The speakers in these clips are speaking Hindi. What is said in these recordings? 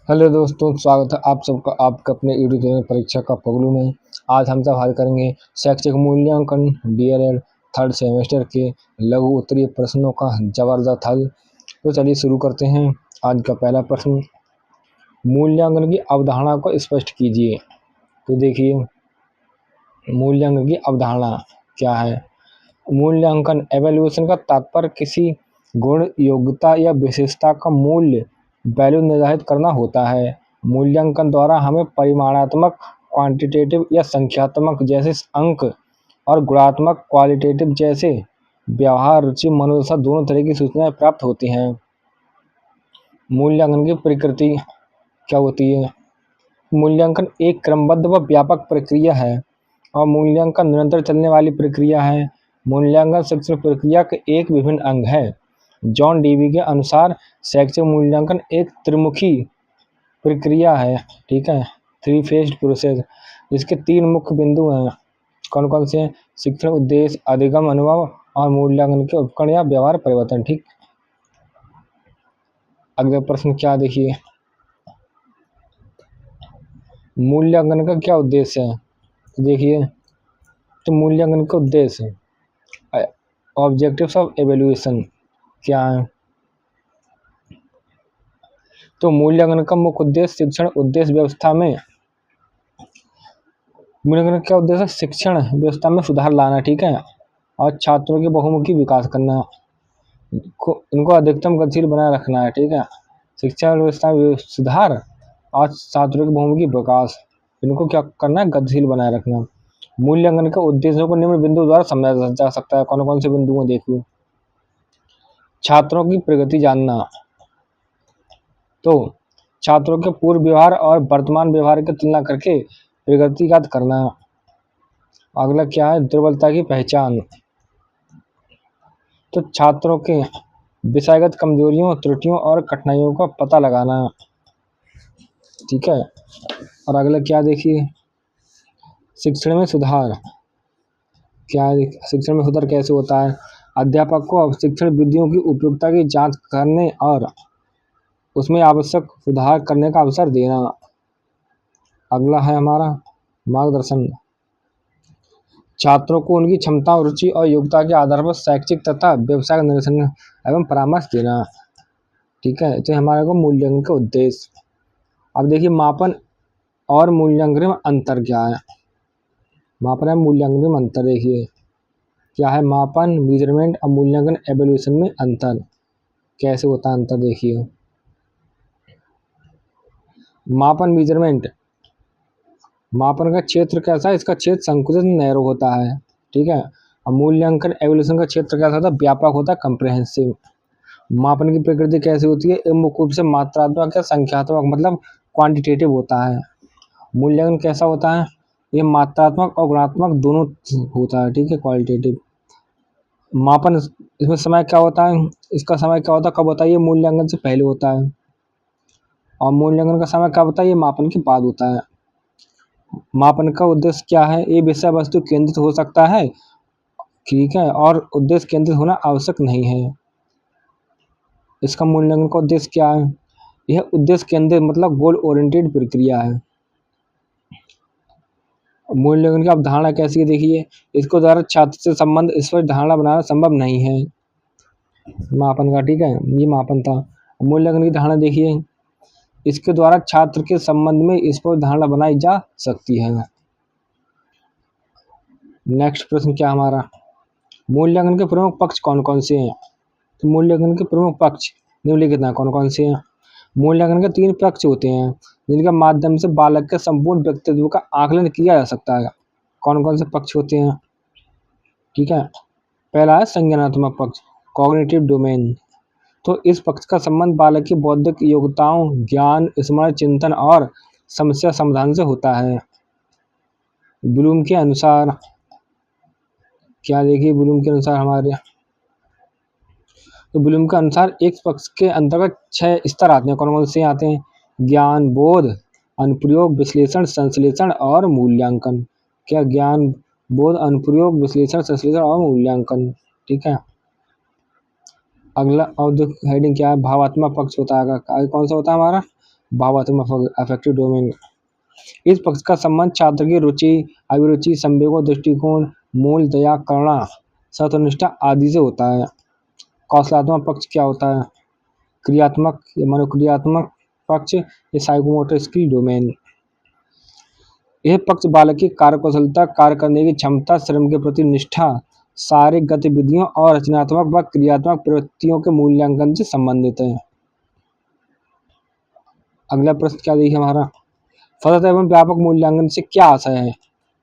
हेलो दोस्तों, स्वागत है आप सबका आपके अपने यूट्यूब चैनल परीक्षा का पगलू में। आज हम सब हल करेंगे शैक्षिक मूल्यांकन डीएलएड थर्ड सेमेस्टर के लघु उत्तरीय प्रश्नों का जबरदस्त हल। तो चलिए शुरू करते हैं। आज का पहला प्रश्न, मूल्यांकन की अवधारणा को स्पष्ट कीजिए। तो देखिए, मूल्यांकन की अवधारणा क्या है। मूल्यांकन एवेल्यूएशन का तात्पर्य किसी गुण, योग्यता या विशेषता का मूल्य वैल्यू निर्धारित करना होता है। मूल्यांकन द्वारा हमें परिमाणात्मक क्वांटिटेटिव या संख्यात्मक जैसे अंक और गुणात्मक क्वालिटेटिव जैसे व्यवहार, रुचि, मनोदशा दोनों तरह की सूचनाएं प्राप्त होती हैं। मूल्यांकन की प्रकृति क्या होती है। मूल्यांकन एक क्रमबद्ध व व्यापक प्रक्रिया है और मूल्यांकन निरंतर चलने वाली प्रक्रिया है। मूल्यांकन शिक्षण प्रक्रिया के एक विभिन्न अंग है। जॉन डीवी के अनुसार शैक्षिक मूल्यांकन एक त्रिमुखी प्रक्रिया है। ठीक है, थ्री फेस्ड प्रोसेस, जिसके तीन मुख्य बिंदु हैं। कौन कौन से हैं? शिक्षण उद्देश्य, अधिगम अनुभव और मूल्यांकन के उपकरण या व्यवहार परिवर्तन। ठीक, अगला प्रश्न क्या देखिए, मूल्यांकन का क्या उद्देश्य है। तो देखिए, तो मूल्यांकन का उद्देश्य, ऑब्जेक्टिव्स ऑफ एवेल्यूएशन क्या है। तो मूल्यांकन का मुख्य उद्देश्य शिक्षण उद्देश्य व्यवस्था में मूल्यांकन का उद्देश्य शिक्षण व्यवस्था में सुधार लाना। ठीक है, और छात्रों के बहुमुखी विकास करना, इनको अधिकतम गतिशील बनाए रखना है। ठीक है, शिक्षा व्यवस्था में सुधार और छात्रों के बहुमुखी विकास, इनको क्या करना है, गतिशील बनाए रखना। मूल्यांकन के उद्देश्यों को निम्न बिंदु द्वारा समझा जा सकता है। कौन कौन से बिंदु देखो, छात्रों की प्रगति जानना, तो छात्रों के पूर्व व्यवहार और वर्तमान व्यवहार की तुलना करके प्रगतिगत करना। अगला क्या है, दुर्बलता की पहचान, तो छात्रों के विषयगत कमजोरियों, त्रुटियों और कठिनाइयों का पता लगाना। ठीक है, और अगला क्या देखिए, शिक्षण में सुधार क्या है। शिक्षण में सुधार कैसे होता है। अध्यापक को शिक्षण विधियों की उपयुक्तता की जांच करने और उसमें आवश्यक सुधार करने का अवसर देना। अगला है हमारा मार्गदर्शन, छात्रों को उनकी क्षमता, रुचि और योग्यता के आधार पर शैक्षिक तथा व्यवसायिक निर्देशन एवं परामर्श देना। ठीक है, तो हमारे को मूल्यांकन का उद्देश्य। अब देखिए, मापन और मूल्यांकन में अंतर क्या है। मापन और मूल्यांकन में अंतर देखिए क्या है। मापन मेजरमेंट और मूल्यांकन एवेल्यूएशन में अंतर कैसे होता है। अंतर देखिए, मापन मेजरमेंट, मापन का क्षेत्र कैसा है, इसका क्षेत्र संकुचित नैरो होता है। ठीक है, और मूल्यांकन एवेल्यूएशन का क्षेत्र कैसा होता है, व्यापक होता है, कंप्रिहेंसिव। मापन की प्रकृति कैसी होती है, मुख्य रूप से मात्रात्मक या संख्यात्मक मतलब क्वांटिटेटिव होता है। मूल्यांकन कैसा होता है, ये मात्रात्मक और गुणात्मक दोनों होता है। ठीक है, क्वालिटेटिव। मापन, इसमें समय क्या होता है, इसका समय क्या होता है, कब होता है, ये मूल्यांकन से पहले होता है। और मूल्यांकन का समय कब होता है, ये मापन के बाद होता है। मापन का उद्देश्य क्या है, ये विषय वस्तु केंद्रित हो सकता है। ठीक है, और उद्देश्य केंद्रित होना आवश्यक नहीं है। इसका मूल्यांकन का उद्देश्य क्या है, यह उद्देश्य केंद्रित मतलब गोल ओरिएंटेड प्रक्रिया है। मूल्यांकन की अवधारणा कैसी है देखिए, इसको द्वारा छात्र से संबंध स्पष्ट धारणा बनाना संभव नहीं है। मापन का, ठीक है, ये मापन था। मूल्यांकन की धारणा देखिए, इसके द्वारा छात्र के संबंध में स्पष्ट धारणा बनाई जा सकती है। नेक्स्ट प्रश्न क्या हमारा, मूल्यांकन के प्रमुख पक्ष कौन कौन से हैं। तो मूल्यांकन के प्रमुख पक्ष निम्नलिखित हैं। कौन कौन से हैं। मूल्यांकन के तीन पक्ष होते हैं जिनके माध्यम से बालक के संपूर्ण व्यक्तित्व का आकलन किया जा सकता है। कौन कौन से पक्ष होते हैं। ठीक है, पहला है संज्ञानात्मक पक्ष, कॉग्निटिव डोमेन। तो इस पक्ष का संबंध बालक की बौद्धिक योग्यताओं, ज्ञान, स्मरण, चिंतन और समस्या समाधान से होता है। ब्लूम के अनुसार क्या देखिए, ब्लूम के अनुसार हमारे, तो ब्लूम के अनुसार एक पक्ष के अंतर्गत 6 स्तर आते हैं। कौन कौन से आते हैं, ज्ञान, बोध, अनुप्रयोग, विश्लेषण, संश्लेषण और मूल्यांकन। क्या, ज्ञान, बोध, अनुप्रयोग, विश्लेषण, संश्लेषण और मूल्यांकन। ठीक है, अगला औद्योगिक हेडिंग क्या है, भावात्मक पक्ष होता है। आगे कौन सा होता है हमारा, भावात्मक अफेक्टिव डोमेन। इस पक्ष का संबंध छात्र की रुचि, अभिरुचि, संवेगों, दृष्टिकोण, मूल, दया, करुणा, सत्यनिष्ठा आदि से होता है। कौशलात्मक पक्ष क्या होता है? क्रियात्मक या मनोक्रियात्मक पक्ष, ये साइकोमोटर स्किल डोमेन। यह पक्ष बालक की कार्यकुशलता, कार्य करने की क्षमता, श्रम के प्रति निष्ठा, शारीरिक गतिविधियों और रचनात्मक व क्रियात्मक प्रवृत्तियों के मूल्यांकन से संबंधित है। अगला प्रश्न क्या देखिए हमारा, सतत एवं व्यापक मूल्यांकन से क्या आशय है?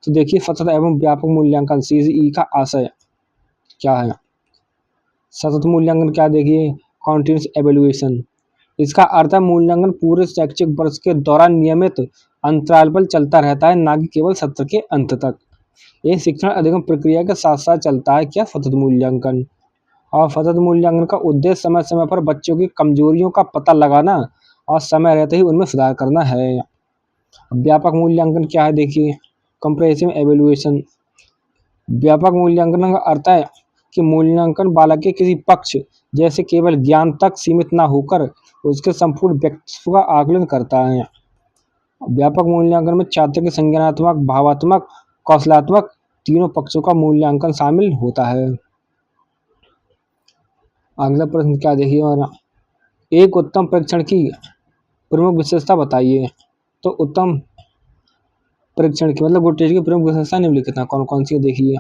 तो देखिए सतत एवं व्यापक मूल्यांकन CGE का आशय क्या है? सतत मूल्यांकन क्या देखिए, कॉन्टिन्यूस एवेल्युएशन। इसका अर्थ है मूल्यांकन पूरे शैक्षिक वर्ष के दौरान नियमित अंतराल पर चलता रहता है, ना कि केवल सत्र के अंत तक। ये शिक्षण अधिगम प्रक्रिया के साथ साथ चलता है क्या? सतत मूल्यांकन। और सतत मूल्यांकन का उद्देश्य समय समय पर बच्चों की कमजोरियों का पता लगाना और समय रहते ही उनमें सुधार करना है। व्यापक मूल्यांकन क्या है देखिए, कंप्रेहेंसिव एवेल्युएशन। व्यापक मूल्यांकन का अर्थ है कि मूल्यांकन बालक के किसी पक्ष जैसे केवल ज्ञान तक सीमित न होकर उसके संपूर्ण व्यक्तित्व का आकलन करता है। व्यापक मूल्यांकन में छात्र के संज्ञानात्मक, भावात्मक, कौशलात्मक तीनों पक्षों का मूल्यांकन शामिल होता है। अगला प्रश्न क्या देखिए हमारा, एक उत्तम परीक्षण की प्रमुख विशेषता बताइए। तो उत्तम परीक्षण की मतलब गुड टेस्ट की प्रमुख विशेषता निम्नलिखित है, कौन कौन सी देखिए।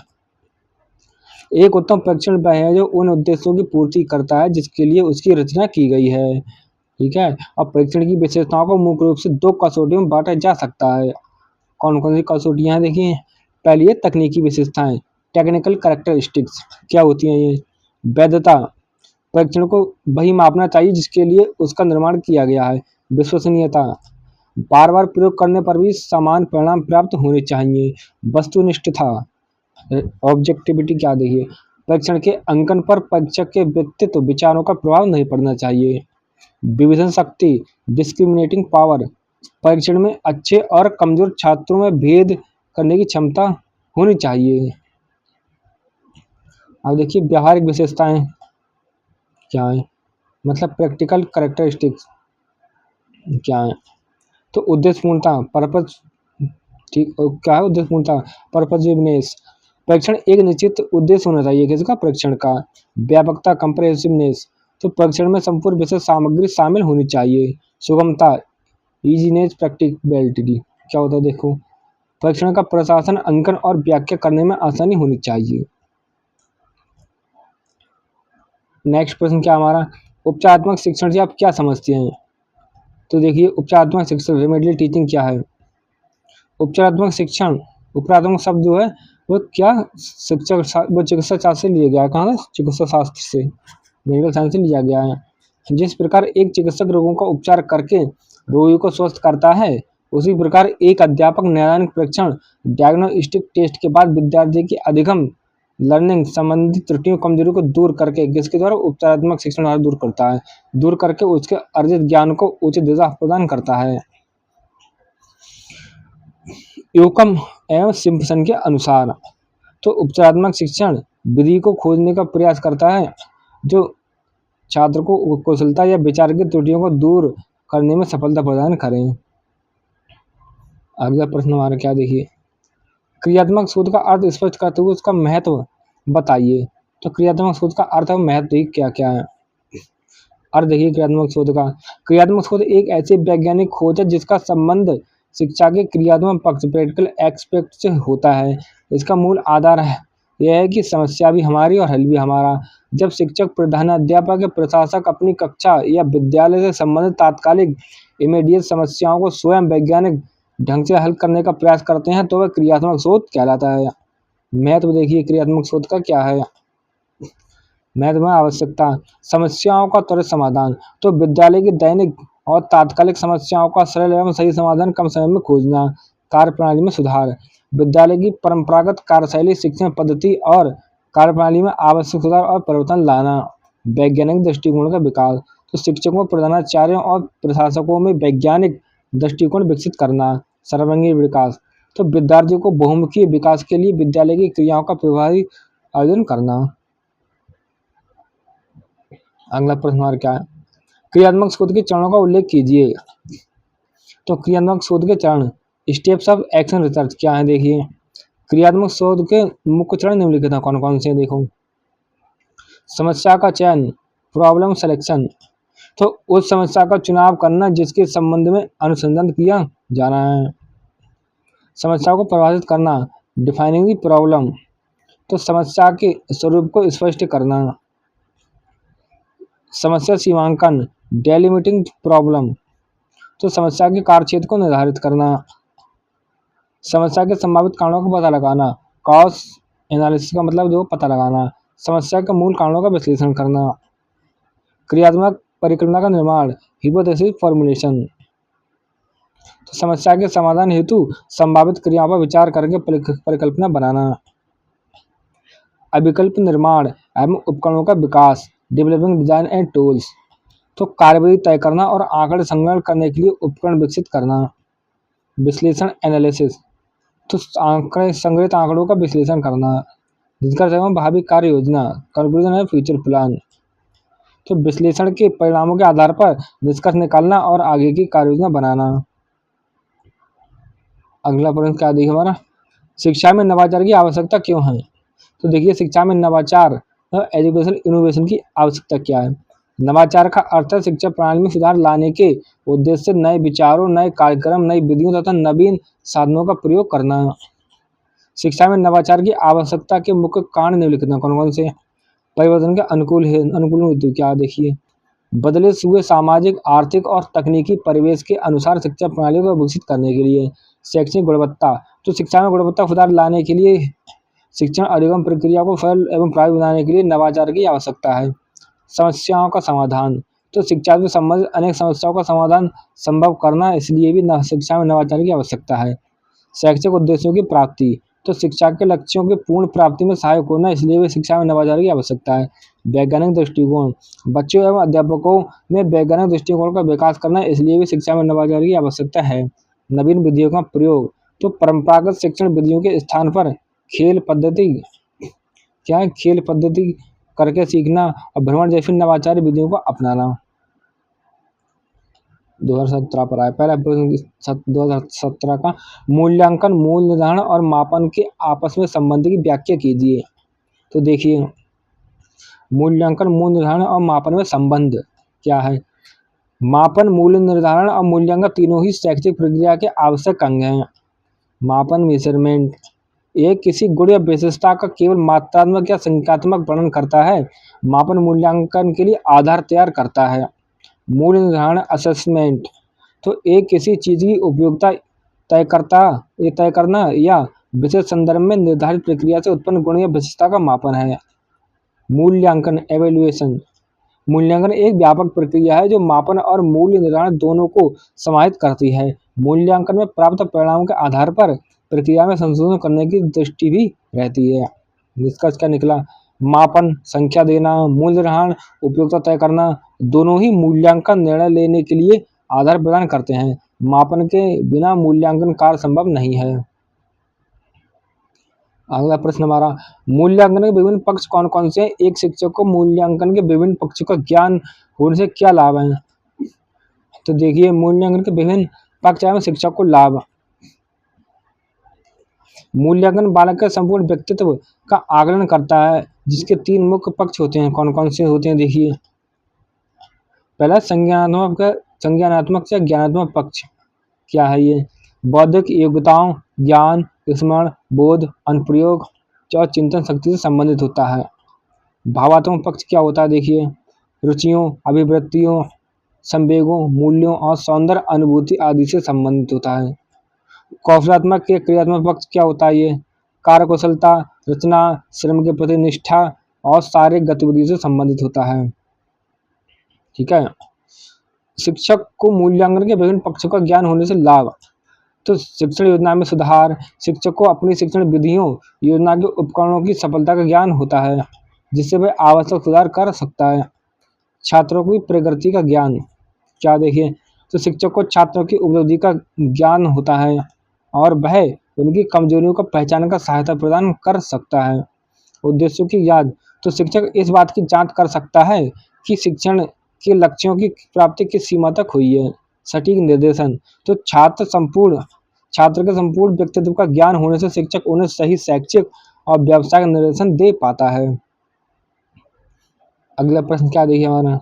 एक उत्तम परीक्षण वह है जो उन उद्देश्यों की पूर्ति करता है जिसके लिए उसकी रचना की गई है। ठीक है, और परीक्षण की विशेषताओं को मुख्य रूप से दो कसौटियों में बांटा जा सकता है। कौन कौन सी कसौटियां देखिए। पहली है तकनीकी विशेषताएं, टेक्निकल कैरेक्टरिस्टिक्स। क्या होती हैं ये? वैधता, परीक्षण को वही मापना चाहिए जिसके लिए उसका निर्माण किया गया है। विश्वसनीयता, बार बार प्रयोग करने पर भी समान परिणाम प्राप्त होने चाहिए। वस्तुनिष्ठता, ऑब्जेक्टिविटी क्या देखिए, परीक्षण के अंकन पर परीक्षक के व्यक्तित्व विचारों का प्रभाव नहीं पड़ना चाहिए। विभेदन शक्ति, डिस्क्रिमिनेटिंग पावर, परीक्षण में अच्छे और कमजोर छात्रों में भेद करने की क्षमता होनी चाहिए। अब देखिए व्यावहारिक विशेषताएं क्या है, मतलब प्रैक्टिकल कैरेक्टरिस्टिक्स क्या है। तो उद्देश्यपूर्णता, पर्पज, ठीक क्या है उद्देश्यपूर्णता, पर्पजिवनेस, परीक्षण एक निश्चित उद्देश्य होना चाहिए किसका? परीक्षण का। व्यापकता, कंप्रेहेंसिवनेस, तो परीक्षण में संपूर्ण विषय सामग्री शामिल होनी चाहिए। सुगमता, इजीनेस, प्रैक्टिकबिलिटी, क्या होता है देखो, परीक्षण का प्रशासन, अंकन और व्याख्या करने में आसानी होनी चाहिए। नेक्स्ट प्रश्न क्या हमारा, उपचारात्मक शिक्षण से आप क्या समझते हैं? तो देखिए उपचारात्मक शिक्षण, रेमेडियल टीचिंग क्या है? उपचारात्मक शिक्षण, उपचारात्मक शब्द जो है वो क्या, शिक्षक वो चिकित्सा शास्त्र से लिया गया है। कहाँ से? चिकित्सा शास्त्र से, मेडिकल साइंस से लिया गया है। जिस प्रकार एक चिकित्सक रोगों का उपचार करके रोगी को स्वस्थ करता है, उसी प्रकार एक अध्यापक नैदानिक परीक्षण, डायग्नोस्टिक टेस्ट के बाद विद्यार्थी की अधिगम, लर्निंग संबंधी त्रुटियों, कमजोरी को दूर करके किसके द्वारा? उपचारात्मक शिक्षण द्वारा दूर करता है। दूर करके उसके अर्जित ज्ञान को उचित दिशा प्रदान करता है। यूकम एवं सिम्पसन के अनुसार तो उपचारात्मक शिक्षण विधि को खोजने का प्रयास करता है जो छात्र को कुशलता या विचार की त्रुटियों को दूर करने में सफलता प्रदान करें। अगला प्रश्न हमारा क्या देखिए, क्रियात्मक शोध का अर्थ स्पष्ट करते हुए उसका महत्व बताइए। तो क्रियात्मक शोध का अर्थ और महत्व क्या क्या है? अर्थ देखिए क्रियात्मक शोध का, क्रियात्मक शोध एक ऐसी वैज्ञानिक खोज है जिसका संबंध शिक्षा के क्रियात्मक पक्ष, प्रैक्टिकल एस्पेक्ट से होता है। इसका मूल आधार है यह है कि समस्या भी हमारी और हल भी हमारा। जब शिक्षक, प्रधानाध्यापक या प्रशासक अपनी कक्षा या विद्यालय से संबंधित तात्कालिक इमीडिएट समस्याओं को स्वयं वैज्ञानिक ढंग से हल करने का प्रयास करते हैं तो वह क्रियात्मक शोध कहलाता है। महत्व देखिए क्रियात्मक शोध का क्या है। महत्व में आवश्यकता, समस्याओं का त्वरित समाधान, तो विद्यालय की दैनिक और तात्कालिक समस्याओं का सरल एवं सही समाधान कम समय में खोजना। कार्यप्रणाली में सुधार, विद्यालय की परंपरागत कार्यशैली, शिक्षण पद्धति और कार्यप्रणाली में आवश्यक सुधार और परिवर्तन लाना। वैज्ञानिक दृष्टिकोण का विकास, तो शिक्षकों, प्रधानाचार्यों और प्रशासकों में वैज्ञानिक दृष्टिकोण विकसित करना। सर्वांगीण विकास, तो विद्यार्थियों को बहुमुखी विकास के लिए विद्यालय की क्रियाओं का प्रभावी आयोजन करना। अगला प्रश्न हमारा क्या है, क्रियात्मक शोध के चरणों का उल्लेख कीजिए। तो क्रियात्मक शोध के चरण, स्टेप्स ऑफ एक्शन रिसर्च क्या है देखिए। क्रियात्मक शोध के मुख्य चरण निम्नलिखित हैं, कौन कौन से देखो। समस्या का चयन, प्रॉब्लम सिलेक्शन, तो उस समस्या का चुनाव करना जिसके संबंध में अनुसंधान किया जाना है। समस्या को परिभाषित करना, डिफाइनिंग द प्रॉब्लम, तो समस्या के स्वरूप को स्पष्ट करना। समस्या सीमांकन, डेलिमिटिंग प्रॉब्लम, तो समस्या के कार्यक्षेत्र को निर्धारित करना। समस्या के संभावित कारणों का पता लगाना, कॉज एनालिसिस का मतलब जो पता लगाना। समस्या के मूल कारणों का विश्लेषण करना। क्रियात्मक परिकल्पना का निर्माण, हिपोथेसिस फॉर्मुलेशन, तो समस्या के समाधान हेतु संभावित क्रियाओं पर विचार करके परिकल्पना बनाना। अभिकल्प निर्माण एवं उपकरणों का विकास, डेवलपिंग डिजाइन एंड टूल्स, तो कार्यविधि तय करना और आंकड़े संग्रहण करने के लिए उपकरण विकसित करना। विश्लेषण एनालिसिस, तो आंकड़े संग्रहित आंकड़ों का विश्लेषण करना। निष्कर्ष एवं भावी कार्य योजना, कंक्लूजन है फ्यूचर प्लान, तो विश्लेषण के परिणामों के आधार पर निष्कर्ष निकालना और आगे की कार्य योजना बनाना। अगला प्रश्न क्या देखिए हमारा, शिक्षा में नवाचार की आवश्यकता क्यों है। तो देखिए शिक्षा में नवाचार, एजुकेशन इनोवेशन की आवश्यकता क्या है। नवाचार का अर्थ है शिक्षा प्रणाली में सुधार लाने के उद्देश्य से नए विचारों, नए कार्यक्रम, नई विधियों तथा नवीन साधनों का प्रयोग करना। शिक्षा में नवाचार की आवश्यकता के मुख्य कारण निम्नलिखित हैं, कौन कौन से। परिवर्तन के अनुकूल है, अनुकूल हेतु क्या देखिए। बदले हुए सामाजिक, आर्थिक और तकनीकी परिवेश के अनुसार शिक्षा प्रणाली को विकसित करने के लिए। शैक्षणिक गुणवत्ता, तो शिक्षा में गुणवत्ता सुधार लाने के लिए शिक्षण अधिगम प्रक्रिया को सरल एवं प्रभावी बनाने के लिए नवाचार की आवश्यकता है। समस्याओं का समाधान, तो शिक्षा से संबंधित अनेक समस्याओं का समाधान संभव करना, इसलिए भी शिक्षा में नवाचार की आवश्यकता है। शैक्षिक उद्देश्यों की प्राप्ति, तो शिक्षा के लक्ष्यों की पूर्ण प्राप्ति में सहायक होना, इसलिए भी शिक्षा में नवाचार की आवश्यकता है। वैज्ञानिक दृष्टिकोण, बच्चों एवं अध्यापकों में वैज्ञानिक दृष्टिकोण का विकास करना, इसलिए भी शिक्षा में नवाचार की आवश्यकता है। नवीन विधियों का प्रयोग, तो परंपरागत शिक्षण विधियों के स्थान पर खेल पद्धति, क्या है, खेल पद्धति करके सीखना और भ्रमण जैसी नवाचारी विधियों को अपनाना। 2017 पर आया पहला प्रश्न 2017 का, मूल्यांकन, मूल निर्धारण और मापन के आपस में संबंध की व्याख्या कीजिए। तो देखिए मूल्यांकन, मूल निर्धारण और मापन में संबंध क्या है। मापन, मूल्य निर्धारण और मूल्यांकन तीनों ही शैक्षिक प्रक्रिया के आवश्यक अंग हैं। मापन, मेजरमेंट, एक किसी गुण या विशेषता का केवल मात्रात्मक या संख्यात्मक वर्णन करता है। मापन मूल्यांकन के लिए आधार तैयार करता है। मूल्य निर्धारण, असेसमेंट, तो एक किसी चीज की उपयोगिता तय करना या विशेष संदर्भ में निर्धारित प्रक्रिया से उत्पन्न गुण या विशेषता का मापन है। मूल्यांकन, एवेल्युएशन, मूल्यांकन एक व्यापक प्रक्रिया है जो मापन और मूल्य निर्धारण दोनों को समाहित करती है। मूल्यांकन में प्राप्त परिणामों के आधार पर प्रक्रिया में संशोधन करने की दृष्टि भी रहती है। निष्कर्ष क्या निकला, मापन संख्या देना, मूल्य निर्धारण उपयोगिता तय करना, दोनों ही मूल्यांकन निर्णय लेने के लिए आधार प्रदान करते हैं। मापन के बिना मूल्यांकन कार्य संभव नहीं है। अगला प्रश्न हमारा, मूल्यांकन के विभिन्न पक्ष कौन कौन से हैं। एक शिक्षक को मूल्यांकन के विभिन्न पक्षों का ज्ञान होने से क्या लाभ है। तो देखिए मूल्यांकन के विभिन्न पक्ष एवं शिक्षक को लाभ। मूल्यांकन बालक के संपूर्ण व्यक्तित्व का आकलन करता है, जिसके 3 मुख्य पक्ष होते हैं, कौन कौन से होते हैं देखिए। पहला संज्ञानात्मक या ज्ञानात्मक पक्ष क्या है ये। बौद्धिक योग्यताओं, ज्ञान, स्मरण, बोध, अनुप्रयोग और चिंतन शक्ति से संबंधित होता है। भावात्मक पक्ष क्या होता है देखिए, रुचियों, अभिवृत्तियों, संवेगों, मूल्यों और सौंदर्य अनुभूति आदि से संबंधित होता है। कौशलात्मक या क्रियात्मक पक्ष क्या होता है ये, कार्यकुशलता, रचना, श्रम के प्रति निष्ठा और शारीरिक गतिविधियों से संबंधित होता है। ठीक है। शिक्षक को मूल्यांकन के विभिन्न पक्षों का ज्ञान होने से लाभ, तो शिक्षण योजना में सुधार, शिक्षक को अपनी शिक्षण विधियों, योजना के उपकरणों की सफलता का ज्ञान होता है, जिससे वह आवश्यक सुधार कर सकता है। छात्रों की प्रगति का ज्ञान क्या देखिए, तो शिक्षक को छात्रों की उपलब्धि का ज्ञान होता है और वह उनकी कमजोरियों को पहचानने का सहायता प्रदान कर सकता है। उद्देश्यों की याद, तो शिक्षक इस बात की जांच कर सकता है कि शिक्षण के लक्ष्यों की प्राप्ति किस सीमा तक हुई है। सटीक निर्देशन। तो छात्र के संपूर्ण व्यक्तित्व का ज्ञान होने से शिक्षक उन्हें सही शैक्षिक और व्यावसायिक निर्देशन दे पाता है। अगला प्रश्न क्या देखिए हमारा,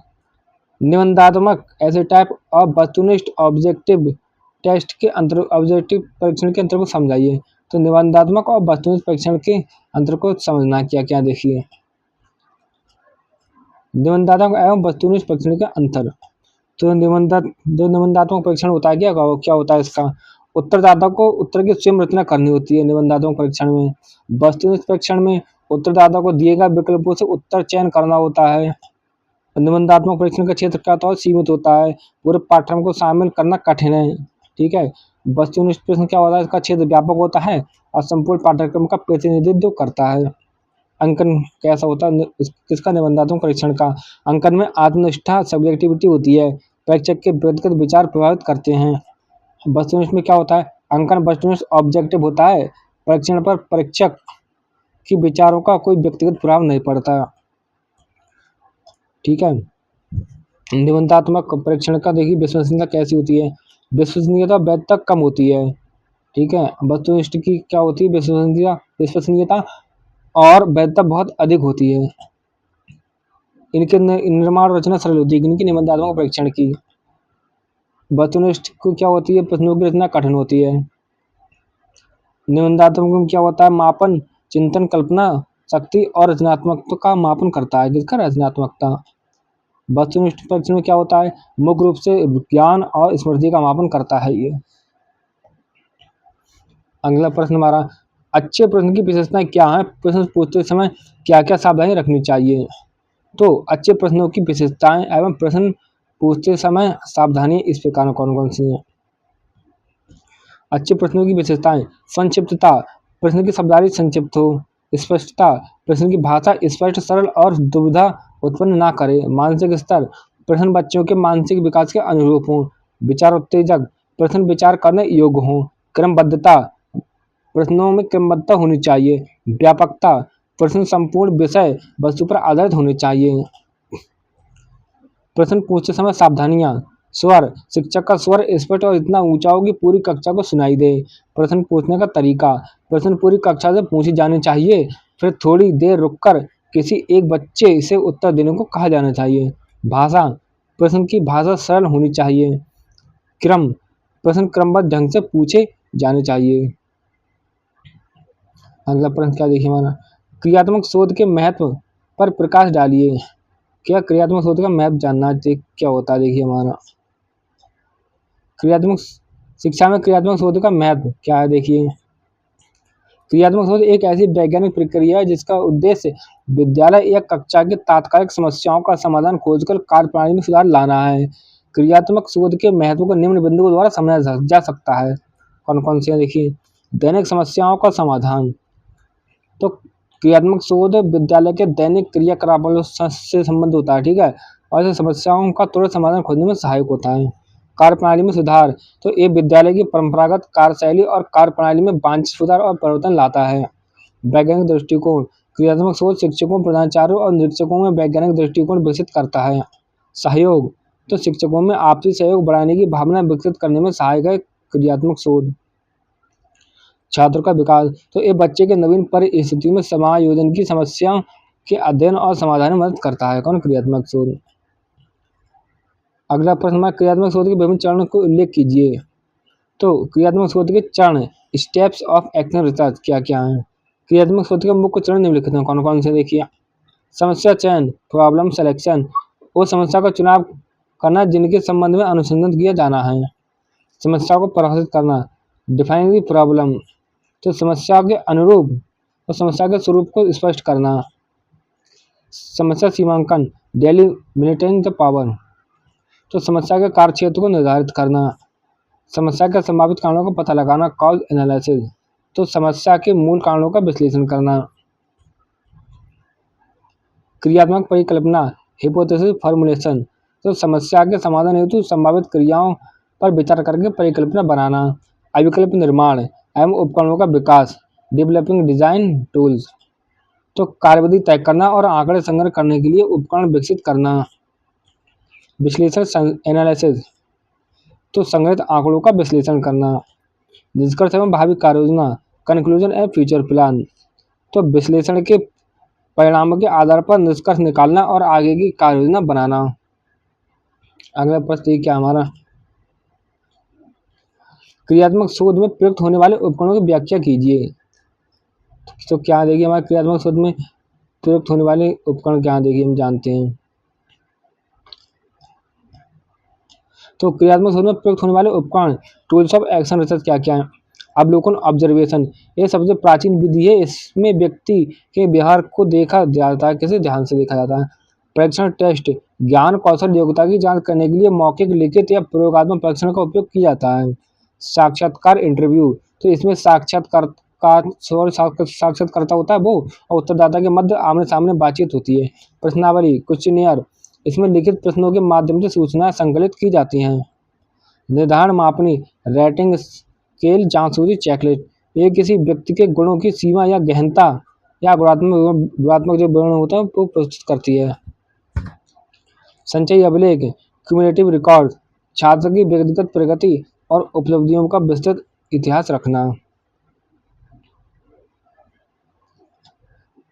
निबंधात्मक ऐसे टाइप ऑफ वस्तुनिष्ठ ऑब्जेक्टिव टेस्ट के अंतर ऑब्जेक्टिव परीक्षण के अंतर को समझाइए। तो निबंधात्मक और वस्तुनिष्ठ परीक्षण के अंतर को समझना क्या क्या देखिए। निबंधात्मक एवं वस्तुनिष्ठ परीक्षण के अंतर। तो निबंधात्मक परीक्षण होता है क्या होता है इसका, उत्तरदाता को उत्तर की स्वयं रचना करनी होती है निबंधात्मक परीक्षण में। वस्तुनिष्ठ परीक्षण में उत्तरदाता को दिए गए विकल्पों से उत्तर चयन करना होता है। निबंधात्मक परीक्षण का क्षेत्र क्या होता है, सीमित होता है, पूरे पाठ्यक्रम को शामिल करना कठिन है। ठीक है, वस्तुनिष्ठ प्रश्न क्या होता है, इसका क्षेत्र व्यापक होता है और संपूर्ण पाठ्यक्रम का प्रतिनिधित्व करता है। अंकन कैसा होता है किसका, निबंधात्मक परीक्षण का। अंकन में आत्मनिष्ठा सब्जेक्टिविटी होती है, परीक्षक के व्यक्तिगत विचार प्रभावित करते हैं। वस्तुनिष्ठ में क्या होता है, अंकन वस्तुनिष्ठ ऑब्जेक्टिव होता है, परीक्षण पर परीक्षक की विचारों का कोई व्यक्तिगत प्रभाव नहीं पड़ता। ठीक है, निबंधात्मक परीक्षण का देखिए विश्वसनीयता कैसी होती है, विश्वसनीयता वैधता कम होती है। ठीक है, वस्तुनिष्ठ की क्या होती है, विश्वसनीयता और वैधता बहुत अधिक होती है। इनके निर्माण रचना सरल होती है इनकी निबंधात्मक परीक्षण की। वस्तुनिष्ठ को क्या होती है, प्रश्नों की रचना कठिन होती है। निबंधात्मक में क्या होता है, मापन, चिंतन, कल्पना शक्ति और रचनात्मकता का मापन करता है, जिसका रचनात्मकता। वस्तुनिष्ठ परीक्षण में क्या होता है, मुख्य रूप से ज्ञान और स्मृति का मापन करता है ये। अगला प्रश्न हमारा, अच्छे प्रश्न की विशेषताएं क्या है, प्रश्न पूछते समय क्या क्या सावधानी रखनी चाहिए। तो अच्छे प्रश्नों की विशेषताएं एवं प्रश्न पूछते समय सावधानी इस प्रकार कौन कौन सी हैं। अच्छे प्रश्नों की विशेषताएं, संक्षिप्तता, प्रश्न की शब्दावली संक्षिप्त हो। स्पष्टता, प्रश्न की भाषा स्पष्ट सरल और दुविधा उत्पन्न ना करे। मानसिक स्तर, प्रश्न बच्चों के मानसिक विकास के अनुरूप हो। विचार उत्तेजक, प्रश्न विचार करने योग्य हो। क्रमबद्धता, प्रश्नों में क्रमबद्धता होनी चाहिए। व्यापकता, प्रश्न संपूर्ण विषय वस्तु पर आधारित होने चाहिए। प्रश्न पूछते समय सावधानियां, स्वर, शिक्षक का स्वर स्पष्ट और इतना ऊंचा हो कि पूरी कक्षा को सुनाई दे। प्रश्न पूछने का तरीका, प्रश्न पूरी कक्षा से पूछे जाने चाहिए, फिर थोड़ी देर रुककर किसी एक बच्चे से उत्तर देने को कहा जाना चाहिए। भाषा, प्रश्न की भाषा सरल होनी चाहिए। क्रम, प्रश्न क्रमबद्ध ढंग से पूछे जाने चाहिए। अगला प्रश्न क्या देखिए हमारा, क्रियात्मक शोध के महत्व पर प्रकाश डालिए। क्या क्रियात्मक शोध का महत्व जानना चाहिए क्या होता है, देखिए हमारा क्रियात्मक शिक्षा में क्रियात्मक शोध का महत्व क्या है। देखिए, क्रियात्मक शोध एक ऐसी वैज्ञानिक प्रक्रिया है जिसका उद्देश्य विद्यालय या कक्षा की तात्कालिक समस्याओं का समाधान खोजकर कार्यप्रणाली में सुधार लाना है। क्रियात्मक शोध के महत्व को निम्न बिंदुओं द्वारा समझा जा सकता है। कौन कौन से, देखिए, दैनिक समस्याओं का समाधान। तो क्रियात्मक शोध विद्यालय के दैनिक क्रियाकलापों से संबंध होता है। ठीक है, और ऐसी समस्याओं का तुरंत समाधान खोजने में सहायक होता है। कार्यप्रणाली में सुधार, तो ये विद्यालय की परंपरागत कार्यशैली और कार्यप्रणाली में वांछित सुधार और परिवर्तन लाता है। वैज्ञानिक दृष्टिकोण, क्रियात्मक शोध शिक्षकों, प्रधानाचार्यों और निरीक्षकों में वैज्ञानिक दृष्टिकोण विकसित करता है। सहयोग, तो शिक्षकों में आपसी सहयोग बढ़ाने की भावना विकसित करने में सहायक है क्रियात्मक शोध। छात्रों का विकास, तो ये बच्चे के नवीन परिस्थिति में समायोजन की समस्याओं के अध्ययन और समाधान में मदद करता है। कौन, क्रियात्मक शोध। अगला प्रश्न, क्रियात्मक शोध के विभिन्न चरणों को उल्लेख कीजिए। तो क्रियात्मक शोध के चरण, स्टेप्स ऑफ एक्शन रिसर्च क्या क्या है। क्रियात्मक शोध के मुख्य चरण निम्नलिखित हैं, कौन कौन से, देखिए। समस्या चयन, प्रॉब्लम सिलेक्शन, वो समस्या का चुनाव करना जिनके संबंध में अनुसंधान किया जाना है। समस्या को परिभाषित करना, डिफाइन द प्रॉब्लम, तो समस्या के अनुरूप और समस्या के स्वरूप को स्पष्ट करना। समस्या सीमांकन, डेलिमिटिंग द पावर, तो समस्या के कार्यक्षेत्र को निर्धारित करना। समस्या के संभावित कारणों का पता लगाना, कॉज एनालिसिस, तो समस्या के मूल कारणों का विश्लेषण करना। क्रियात्मक परिकल्पना, हिपोथेसिस फॉर्मुलेशन, तो समस्या के समाधान हेतु संभावित क्रियाओं पर विचार करके परिकल्पना बनाना। अभिकल्प निर्माण एवं उपकरणों का विकास, डेवलपिंग डिजाइन टूल्स, तो कार्यविधि तय करना और आंकड़े संग्रह करने के लिए उपकरण विकसित करना। विश्लेषण एनालिसिस, तो संग्रहित आंकड़ों का विश्लेषण करना। निष्कर्ष एवं भावी कार्य योजना, कंक्लूजन एंड फ्यूचर प्लान, तो विश्लेषण के परिणामों के आधार पर निष्कर्ष निकालना और आगे की कार्य योजना बनाना। अगला प्रश्न ये क्या हमारा, क्रियात्मक शोध में प्रयुक्त होने वाले उपकरणों की व्याख्या कीजिए। तो क्या देखिए हमारे क्रियात्मक शोध में प्रयुक्त होने वाले उपकरण क्या देखिए हम जानते हैं। तो क्रियात्मक शोध में प्रयुक्त होने वाले उपकरण, टूल्स ऑफ एक्शन रिसर्च क्या क्या है। अवलोकन, ऑब्जर्वेशन, ये सबसे प्राचीन विधि है। इसमें व्यक्ति के व्यवहार को देखा जाता है, किसे ध्यान से देखा जाता है। परीक्षण, टेस्ट, ज्ञान कौशल योग्यता की जांच करने के लिए मौखिक, लिखित या प्रयोगात्मक परीक्षण का उपयोग किया जाता है। साक्षात्कार, इंटरव्यू, तो इसमें साक्षात्कारता होता है वो, और उत्तरदाता के मध्य आमने सामने बातचीत होती है। प्रश्नावली, क्वेश्चनियर, इसमें लिखित प्रश्नों के माध्यम से सूचनाएं संकलित की जाती हैं। निर्धारण मापनी, रेटिंग स्केल, जांचूसी, चेकलिस्ट, ये किसी व्यक्ति के गुणों की सीमा या गहनता या गुणात्मक जो वर्णन होता है वो प्रस्तुत करती है। संचयी अभिलेख, क्यूमुलेटिव रिकॉर्ड, छात्र की व्यक्तिगत प्रगति और उपलब्धियों का विस्तृत इतिहास रखना।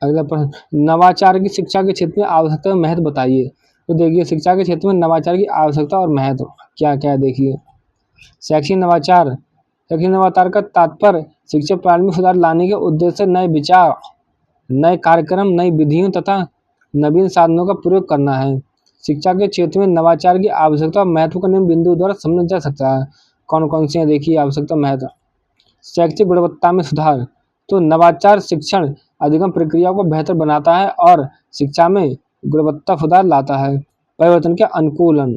अगला प्रश्न, नवाचार की शिक्षा के क्षेत्र में आवश्यकता और महत्व बताइए। तो देखिए शिक्षा के क्षेत्र में नवाचार की आवश्यकता और महत्व क्या क्या है देखिए। शैक्षिक नवाचार, शैक्षिक नवाचार का तात्पर्य शिक्षा प्रणाली में सुधार लाने के उद्देश्य से नए विचार, नए कार्यक्रम, नई विधियों तथा नवीन साधनों का प्रयोग करना है। शिक्षा के क्षेत्र में नवाचार की आवश्यकता और महत्व को निम्न बिंदु द्वारा समझा जा सकता है। कौन कौन सी है देखिए आवश्यकता महत्व। शैक्षिक गुणवत्ता में सुधार, तो नवाचार शिक्षण अधिगम प्रक्रिया को बेहतर बनाता है और शिक्षा में गुणवत्ता सुधार लाता है। परिवर्तन के अनुकूलन,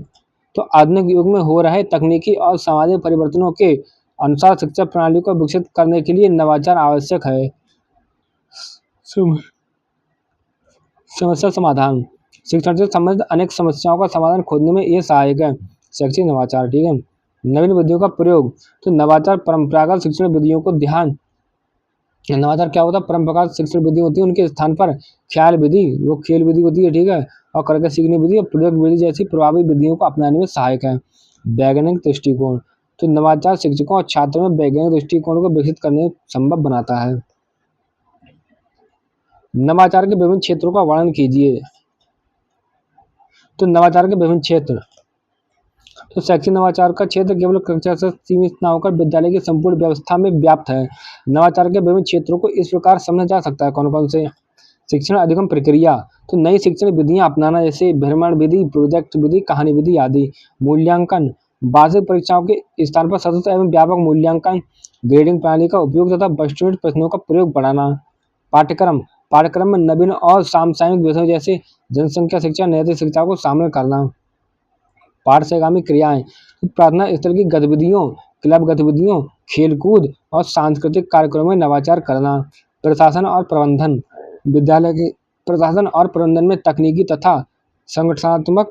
तो आधुनिक युग में हो रहे तकनीकी और सामाजिक परिवर्तनों के अनुसार शिक्षा प्रणाली को विकसित करने के लिए नवाचार आवश्यक है। समस्या समाधान, शिक्षण से संबंधित अनेक समस्याओं का समाधान खोजने में ये सहायक है शैक्षिक नवाचार। ठीक है। नवीन विधियों का प्रयोग, तो नवाचार परंपरागत शिक्षण विधियों को ध्यान, नवाचार क्या होता है, परंपरागत शिक्षण विधि होती है उनके स्थान पर ख्याल विधि, वो खेल विधि होती है, ठीक है, और करके सीखने विधि और प्रयोग विधि जैसी प्रभावी विधियों को अपनाने में सहायक है। वैज्ञानिक दृष्टिकोण, तो नवाचार शिक्षकों और छात्रों में वैज्ञानिक दृष्टिकोण को विकसित करने में संभव बनाता है। नवाचार के विभिन्न क्षेत्रों का वर्णन कीजिए। तो नवाचार के विभिन्न क्षेत्र, तो शैक्षिक नवाचार का क्षेत्र केवल कक्षा से सीमित न होकर विद्यालय की संपूर्ण व्यवस्था में व्याप्त है। नवाचार के विभिन्न क्षेत्रों को इस प्रकार समझा जा सकता है। कौन कौन से। शिक्षण अधिगम प्रक्रिया, तो नई शिक्षण विधियां अपनाना जैसे भ्रमण विधि, प्रोजेक्ट विधि, कहानी विधि आदि। मूल्यांकन, वार्षिक परीक्षाओं के स्थान पर सतत एवं व्यापक मूल्यांकन, ग्रेडिंग प्रणाली का उपयोग तथा वस्तुनिष्ठ प्रश्नों का प्रयोग बढ़ाना। पाठ्यक्रम, पाठ्यक्रम में नवीन और समसामयिक विषयों जैसे जनसंख्या शिक्षा, नैतिक शिक्षा को शामिल करना। पाठ्यगामी क्रियाएं, प्रार्थना स्थल की गतिविधियों, क्लब गतिविधियों, खेलकूद और सांस्कृतिक कार्यक्रमों में नवाचार करना। प्रशासन और प्रबंधन, विद्यालय के प्रशासन और प्रबंधन में तकनीकी तथा संगठनात्मक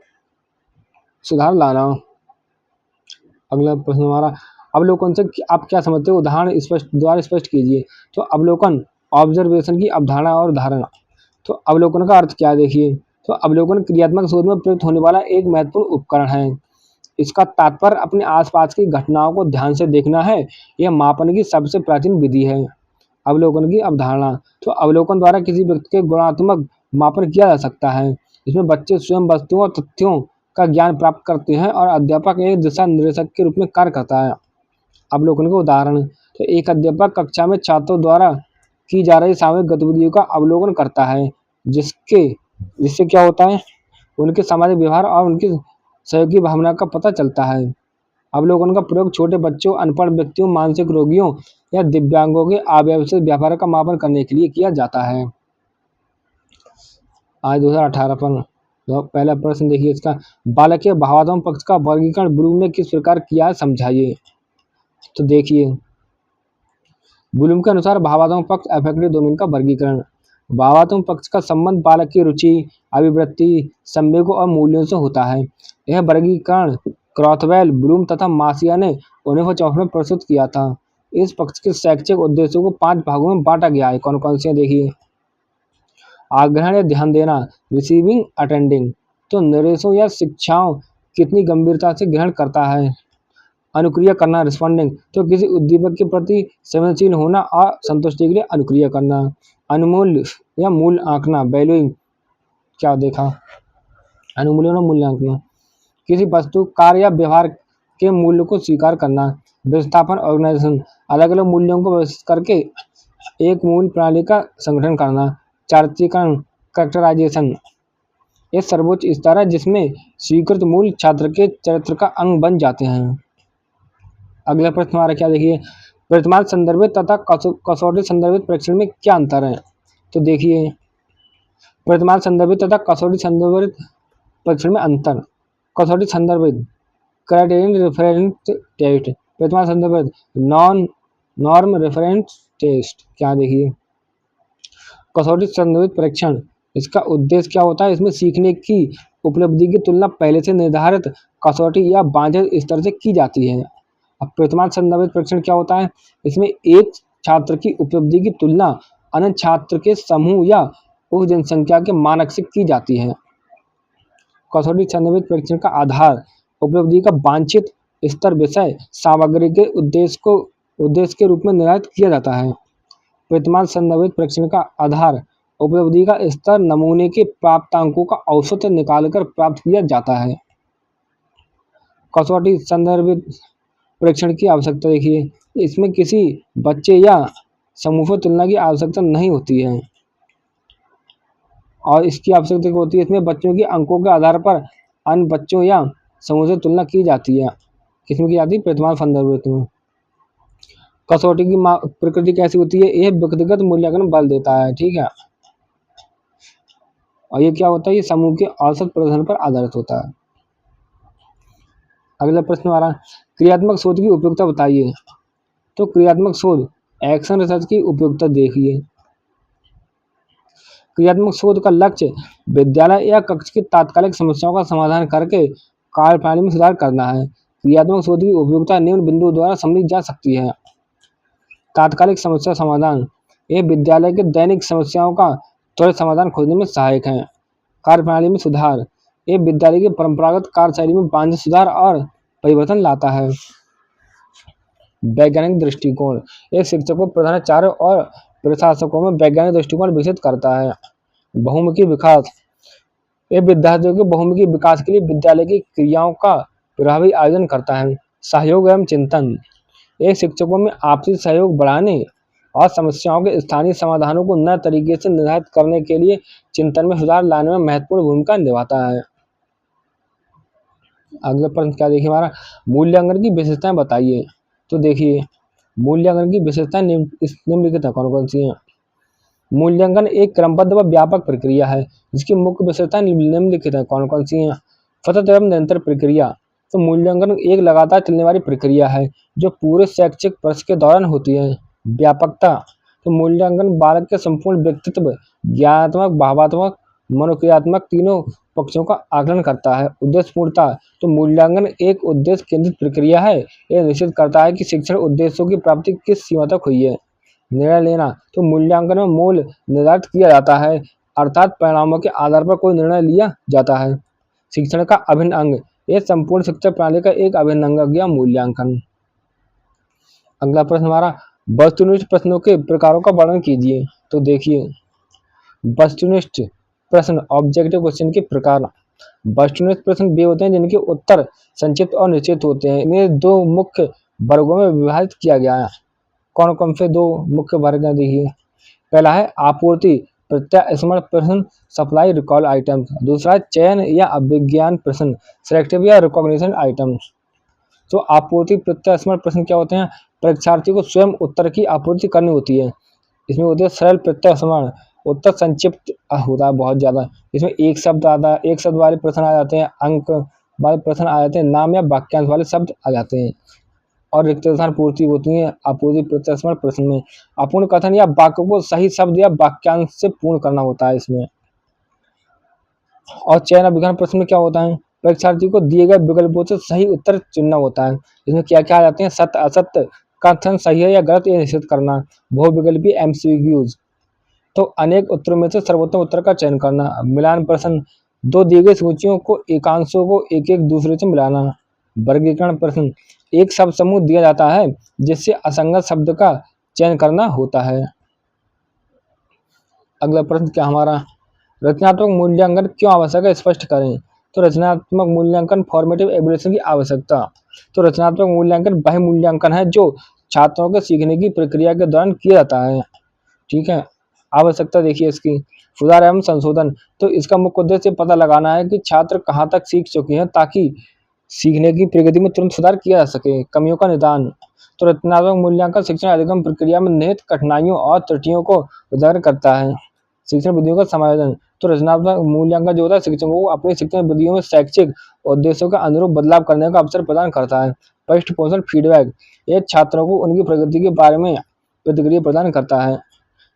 सुधार लाना। अगला प्रश्न हमारा, अवलोकन से आप क्या समझते हो, उदाहरण स्पष्ट कीजिए। तो अवलोकन, ऑब्जर्वेशन की अवधारणा और उदाहरण। तो अवलोकन का अर्थ क्या है देखिए। तो अवलोकन क्रियात्मक शोध में प्रयुक्त होने वाला एक महत्वपूर्ण उपकरण है। इसका तात्पर्य अपने आसपास की घटनाओं को ध्यान से देखना है। यह मापन की सबसे प्राचीन विधि है। अवलोकन की अवधारणा, तो अवलोकन द्वारा किसी व्यक्ति के गुणात्मक मापन किया जा सकता है। इसमें बच्चे स्वयं वस्तुओं और तथ्यों का ज्ञान प्राप्त करते हैं और अध्यापक एक दिशा निर्देशक के रूप में कार्य करता है। अवलोकन के उदाहरण, तो एक अध्यापक कक्षा में छात्रों द्वारा की जा रही सामूहिक गतिविधियों का अवलोकन करता है, जिससे क्या होता है, उनके सामाजिक व्यवहार और उनकी सहयोगी भावना का पता चलता है। अवलोकन का प्रयोग छोटे बच्चों, अनपढ़ व्यक्तियों, मानसिक रोगियों या दिव्यांगों के अव्यवस्थित व्यवहार का मापन करने के लिए किया जाता है। आज 2018 पर तो पहला प्रश्न देखिए इसका, बालक के भावात्मक पक्ष का वर्गीकरण ब्लूम ने किस प्रकार किया है समझाइए। तो देखिए ब्लूम के अनुसार भावात्मक पक्ष अफेक्टिव डोमेन का वर्गीकरण, भावात्मक पक्ष का संबंध बालक की रुचि, अभिवृत्ति, संवेगों और मूल्यों से होता है। यह वर्गीकरण क्रॉथवेल, ब्लूम तथा मासिया ने 1964 में प्रस्तुत किया था। इस पक्ष के शैक्षिक उद्देश्यों को 5 भागों में बांटा गया है। कौन कौन से देखिए। आग्रहण या ध्यान देना, रिसीविंग, अटेंडिंग, तो निर्देशों या शिक्षाओं कितनी गंभीरता से ग्रहण करता है। अनुक्रिया करना रिस्पॉन्डिंग, तो किसी उद्दीपक के प्रति संवेदनशील होना और संतुष्टि के लिए अनुक्रिया करना। अनुमूल्य या मूल आंकना वैल्यूइंग, क्या देखा, अनुमूल्य मूल्यांकन, किसी वस्तु कार्य या व्यवहार के मूल्य को स्वीकार करना। व्यवस्थापन ऑर्गेनाइजेशन, अलग अलग मूल्यों को व्यवस्थित करके एक मूल प्रणाली का संगठन करना। चार्टीकरण कैरेक्टराइजेशन, ये सर्वोच्च स्तर है जिसमें स्वीकृत मूल छात्र के चरित्र का अंग बन जाते हैं। अगला प्रश्न हमारा क्या देखिए, वर्तमान संदर्भित तथा कसौटी संदर्भित परीक्षण में क्या अंतर है। तो देखिए, वर्तमान संदर्भित तथा कसौटी संदर्भित परीक्षण में अंतर। कसौटी संदर्भित क्राइटेरियन रेफरेंस टेस्ट, वर्तमान संदर्भित नॉर्म रेफरेंस टेस्ट। क्या देखिए, कसौटी संदर्भित परीक्षण, इसका उद्देश्य क्या होता है, इसमें सीखने की उपलब्धि की तुलना पहले से निर्धारित कसौटी या बांझल स्तर से की जाती है। अब वर्तमान संदर्भित परीक्षण क्या होता है, इसमें एक छात्र की उपलब्धि की तुलना अन्य छात्र के समूह या उस जनसंख्या के मानक से की जाती है। कसौटी संदर्भित परीक्षण का आधार उपलब्धि का वांछित स्तर विषय सामग्री के उद्देश्य के रूप में निर्धारित किया जाता है। वर्तमान संदर्भित परीक्षण का आधार उपलब्धि का स्तर नमूने के प्राप्तांकों का औसत निकालकर प्राप्त किया जाता है। कसौटी संदर्भित परीक्षण की आवश्यकता देखिए, इसमें किसी बच्चे या समूह से तुलना की आवश्यकता नहीं होती है और इसकी आवश्यकता होती है, इसमें बच्चों के अंकों के आधार पर अन्य बच्चों या समूह से तुलना की जाती है। किसमें की जाती है, वर्तमान संदर्भित में। कसौटी की प्रकृति कैसी होती है, यह व्यक्तिगत मूल्यांकन बल देता है, ठीक है, और ये क्या होता है, ये समूह के औसत प्रदर्शन पर आधारित होता है। अगला प्रश्न आ रहा है, क्रियात्मक शोध की उपयोगिता बताइए। तो क्रियात्मक शोध, एक्शन रिसर्च की उपयोगिता देखिए। क्रियात्मक शोध का लक्ष्य विद्यालय या कक्षा की तात्कालिक समस्याओं का समाधान करके कार्यप्रणाली में सुधार करना है। क्रियात्मक शोध की उपयोगिता निम्न बिंदुओं द्वारा समझी जा सकती है। तात्कालिक समस्या समाधान, ये विद्यालय के दैनिक समस्याओं का त्वरित समाधान खोजने में सहायक है। कार्यप्रणाली में सुधार, ये विद्यालय की परंपरागत कार्यशैली में वांछित सुधार और परिवर्तन लाता है। वैज्ञानिक दृष्टिकोण, ये शिक्षकों, प्रधानाचार्यों और प्रशासकों में वैज्ञानिक दृष्टिकोण विकसित करता है। बहुमुखी विकास, ये विद्यार्थियों के बहुमुखी विकास के लिए विद्यालय की क्रियाओं का प्रभावी आयोजन करता है। सहयोग एवं चिंतन, ये शिक्षकों में आपसी सहयोग बढ़ाने और समस्याओं के स्थानीय समाधानों को नए तरीके से निर्धारित करने के लिए चिंतन में सुधार लाने में महत्वपूर्ण भूमिका निभाता है। अगला प्रश्न क्या देखिए हमारा, मूल्यांकन की विशेषताएं बताइए। तो देखिए, मूल्यांकन की विशेषताएं निम्नलिखित कौन कौन सी हैं। मूल्यांकन एक क्रमबद्ध व व्यापक प्रक्रिया है जिसकी मुख्य विशेषताएं निम्नलिखित हैं, कौन कौन सी हैं। सतत एवं निरंतर प्रक्रिया, तो मूल्यांकन एक लगातार चलने वाली प्रक्रिया है जो पूरे शैक्षिक वर्ष के दौरान होती है। व्यापकता, तो मूल्यांकन बालक के संपूर्ण व्यक्तित्व, ज्ञानात्मक, भावात्मक, मनोक्रियात्मक तीनों पक्षों का आकलन करता है। उद्देश्यपूर्णता, तो मूल्यांकन एक उद्देश्य केंद्रित प्रक्रिया है, यह निश्चित करता है कि शिक्षण उद्देश्यों की प्राप्ति किस सीमा तक हुई है। निर्णय लेना, तो मूल्यांकन में मूल निर्धारित किया जाता है, अर्थात परिणामों के आधार पर कोई निर्णय लिया जाता है। शिक्षण का अभिन्न अंग, यह संपूर्ण शिक्षा प्रणाली का एक अभिन्न अंग गया मूल्यांकन। अगला प्रश्न हमारा, वस्तुनिष्ठ प्रश्नों के प्रकारों का वर्णन कीजिए। तो देखिए, वस्तुनिष्ठ प्रश्न, ऑब्जेक्टिव क्वेश्चन के प्रकार। वस्तुनिष्ठ प्रश्न वे होते हैं जिनके उत्तर संक्षिप्त और निश्चित होते हैं। इन्हें दो मुख्य वर्गों में विभाजित किया गया है। कौन कौन से दो मुख्य वर्ग हैं देखिए। पहला है आपूर्ति प्रत्यास्मरण प्रश्न, सप्लाई रिकॉल आइटम्स। दूसरा है चयन या अभिज्ञान प्रश्न, सिलेक्टिव या रिकॉग्निशन आइटम्स। तो आपूर्ति प्रत्यास्मरण प्रश्न क्या होते हैं, परीक्षार्थी को स्वयं उत्तर की आपूर्ति करनी होती है। इसमें होती है सरल प्रत्यास्मरण, उत्तर संक्षिप्त होता है बहुत ज्यादा, इसमें एक शब्द वाले प्रश्न आ जाते हैं, अंक वाले प्रश्न आ जाते हैं, नाम या वाक्यांश वाले शब्द आ जाते हैं। और रिक्त स्थान पूर्ति होती है आपूर्ति प्रत्यास्मरण प्रश्न में। अपूर्ण कथन या वाक्य को सही शब्द या वाक्यांश से पूर्ण करना होता है इसमें। और चयन अभिज्ञान प्रश्न में क्या होता है, परीक्षार्थी को दिए गए विकल्पों से सही उत्तर चुनना होता है। इसमें क्या क्या आ जाते हैं, सत्य असत्य, कथन सही है या गलत यह निश्चित करना, बहुविकल्पीय एमसीक्यूज, तो अनेक उत्तरों में से सर्वोत्तम उत्तर का चयन करना। मिलान प्रश्न, दो दी गई सूचियों को एकांशों को एक एक दूसरे से मिलाना। वर्गीकरण प्रश्न, एक शब्द समूह दिया जाता है जिससे असंगत शब्द का चयन करना होता है। अगला प्रश्न क्या हमारा, रचनात्मक मूल्यांकन क्यों आवश्यक है, स्पष्ट करें। तो रचनात्मक मूल्यांकन फॉर्मेटिव एवल्यूएशन की आवश्यकता। तो रचनात्मक मूल्यांकन वह मूल्यांकन है जो छात्रों के सीखने की प्रक्रिया के दौरान किया जाता है। ठीक है, आवश्यकता देखिए इसकी, सुधार एवं संशोधन। तो इसका मुख्य उद्देश्य पता लगाना है कि छात्र कहाँ तक सीख चुके हैं ताकि सीखने की प्रगति में तुरंत सुधार किया जा सके। कमियों का निदान। तो रचनात्मक मूल्यांकन शिक्षण अधिगम प्रक्रिया में निहित कठिनाइयों और त्रुटियों को उजागर करता है। शिक्षण विधियों का समायोजन। तो रचनात्मक मूल्यांकन जो होता है शिक्षकों को अपनी शिक्षण विधियों में शैक्षिक उद्देश्यों के अनुरूप बदलाव करने का अवसर प्रदान करता है। पृष्ठपोषण फीडबैक, ये छात्रों को उनकी प्रगति के बारे में प्रतिक्रिया प्रदान करता है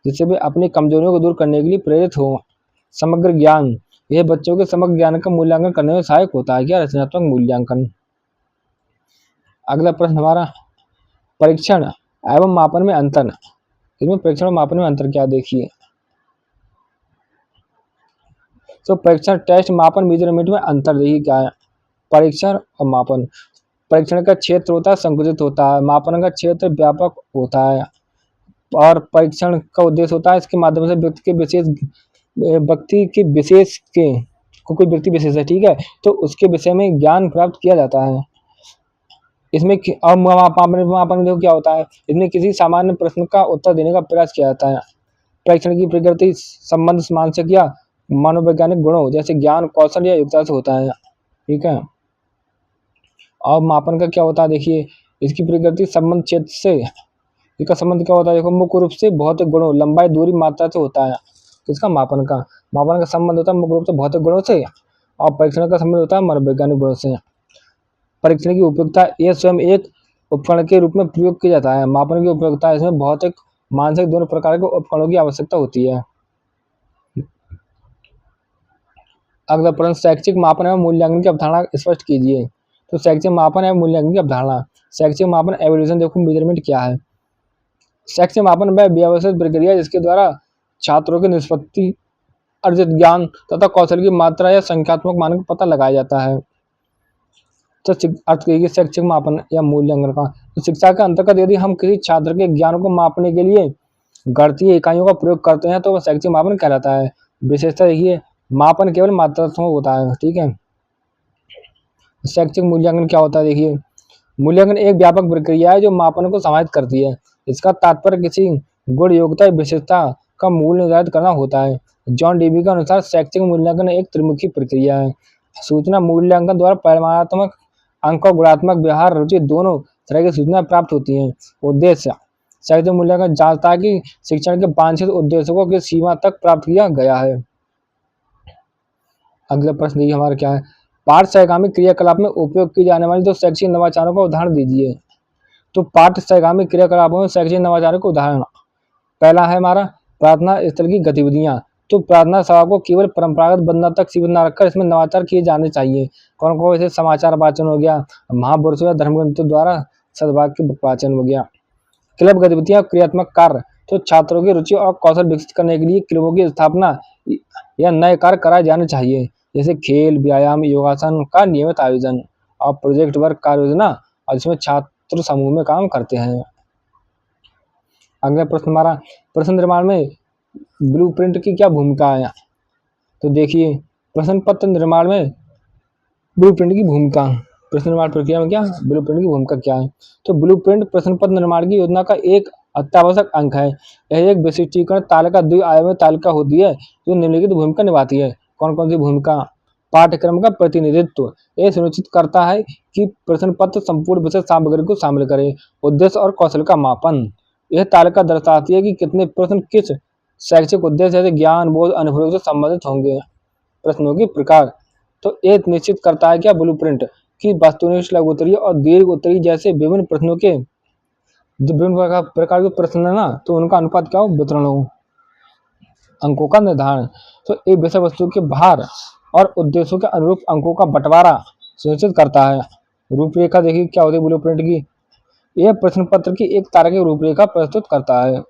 जिससे वे अपनी कमजोरियों को दूर करने के लिए प्रेरित हो। समग्र ज्ञान, यह बच्चों के समग्र ज्ञान का मूल्यांकन करने में सहायक होता है। क्या रचनात्मक मूल्यांकन। अगला प्रश्न हमारा, परीक्षण एवं मापन में अंतर। इसमें परीक्षण और मापन में अंतर क्या, देखिए। तो परीक्षण टेस्ट, मापन मेजरमेंट में अंतर देखिए क्या है। परीक्षण और मापन, परीक्षण का क्षेत्र होता है संकुचित होता है, मापन का क्षेत्र व्यापक होता है। और परीक्षण का उद्देश्य होता है इसके माध्यम से व्यक्ति के विशेष के कोई व्यक्ति विशेष है, ठीक है, तो उसके विषय में ज्ञान प्राप्त किया जाता है। इसमें मापन में क्या होता है, इसमें किसी सामान्य प्रश्न का उत्तर देने का प्रयास किया जाता है। परीक्षण की प्रकृति संबंध मानसिक या मनोवैज्ञानिक गुणों जैसे ज्ञान, कौशल या योग्यता से होता है। ठीक है, और मापन का क्या होता है, देखिए इसकी प्रकृति संबंध क्षेत्र से, इसका संबंध क्या होता है, देखो मुख्य रूप से भौतिक गुणों, लंबाई, दूरी, मात्रा से होता है। इसका मापन का संबंध होता है मुख्य रूप से भौतिक गुणों से, और परीक्षण का संबंध होता है मनोवैज्ञानिक गुणों से। परीक्षण की उपयोगिता, यह स्वयं एक उपकरण के रूप में प्रयोग किया जाता है। मापन की उपयोगिता, इसमें भौतिक मानसिक दोनों प्रकार के उपकरणों की आवश्यकता होती है। अगला प्रश्न, शैक्षिक मापन एवं मूल्यांकन की अवधारणा स्पष्ट कीजिए। तो शैक्षिक मापन एवं मूल्यांकन की अवधारणा, शैक्षिक मापन एवोल्यूशन, देखो मेजरमेंट क्या है। शैक्षिक मापन वह व्यवस्थित प्रक्रिया जिसके द्वारा छात्रों के निष्पत्ति, अर्जित ज्ञान तथा कौशल की मात्रा या संख्यात्मक मानक पता लगाया जाता है। तो अर्थ करिए शैक्षिक मापन या मूल्यांकन का, तो शिक्षा के अंतर्गत यदि हम किसी छात्र के ज्ञान को मापने के लिए गणितीय इकाइयों का प्रयोग करते हैं तो वह शैक्षिक मापन कहलाता है। विशेषता देखिए, मापन केवल मात्रात्मक होता है। ठीक है, शैक्षिक मूल्यांकन क्या होता है, देखिए मूल्यांकन एक व्यापक प्रक्रिया है जो मापन को समाहित करती है। इसका तात्पर्य किसी गुण, योग्यता, विशेषता का मूल्य निर्धारित करना होता है। जॉन डीबी के अनुसार शैक्षिक मूल्यांकन एक त्रिमुखी प्रक्रिया है। सूचना मूल्यांकन द्वारा परिमाणात्मक अंक और गुणात्मक व्यवहार रुचि दोनों तरह की सूचना प्राप्त होती है। उद्देश्य, शैक्षिक मूल्यांकन जांचता है कि शिक्षण के वांछित उद्देश्यों को किस सीमा तक प्राप्त किया गया है। अगला प्रश्न देखिए हमारा क्या है, पाठ सहगामी क्रियाकलाप में उपयोग की जाने वाली दो शैक्षिक नवाचारों का उदाहरण दीजिए। तो पाठ सहगामी क्रियाकलापों में शैक्षिक नवाचारों का उदाहरण, पहला है हमारा प्रार्थना स्थल की गतिविधियां। तो प्रार्थना सभा को केवल परंपरागत बंधन तक सीमित न रखकर इसमें नवाचार किए जाने चाहिए। कौन कौन से समाचार वाचन हो गया, महापुरुषों या धर्मग्रंथों द्वारा सद्भाव के वाचन हो गया। क्लब गतिविधियां, क्रियात्मक कार्य, तो छात्रों की रुचि और कौशल विकसित करने के लिए क्लबों की स्थापना या नए कार्य कराए जाने चाहिए, जैसे खेल, व्यायाम, योगासन का नियमित आयोजन और प्रोजेक्ट वर्क कार्य योजना, और इसमें छात्र समूह में काम करते हैं। अगला प्रश्न हमारा, प्रश्न निर्माण में ब्लूप्रिंट की क्या भूमिका है। तो देखिए प्रश्न पत्र निर्माण में ब्लूप्रिंट की भूमिका, प्रश्न निर्माण प्रक्रिया में क्या ब्लूप्रिंट की भूमिका क्या है। तो ब्लूप्रिंट प्रश्न पत्र निर्माण की योजना का एक अत्यावश्यक अंग है। यह एक विशिष्टीकरण तालिका, द्विआयामी तालिका होती है जो निम्नलिखित भूमिका निभाती है। कौन कौन सी भूमिका, पाठ्यक्रम का प्रतिनिधित्व, यह सुनिश्चित करता है कि प्रश्न पत्र संपूर्ण विषय सामग्री को शामिल करे। उद्देश्य और कौशल का मापन, यह तालिका दर्शाती है कि कितने प्रश्न किस शैक्षिक उद्देश्य जैसे ज्ञान, बोध, अनुभव से संबंधित होंगे। प्रश्नों के प्रकार, तो ये निश्चित करता है क्या ब्लूप्रिंट कि वस्तुनिष्ठ, लघु उत्तरीय और दीर्घ उत्तरीय जैसे विभिन्न प्रश्नों के जो विभिन्न प्रकार के प्रश्न है ना, तो उनका अनुपात क्या हो, वितरण हो। अंकों का निर्धारण, तो एक विषय वस्तु के बाहर और उद्देश्यों के अनुरूप अंकों का बंटवारा सुनिश्चित करता है। रूपरेखा देखिए क्या होती है ब्लूप्रिंट की, यह प्रश्न पत्र की एक तार्किक रूपरेखा प्रस्तुत करता है।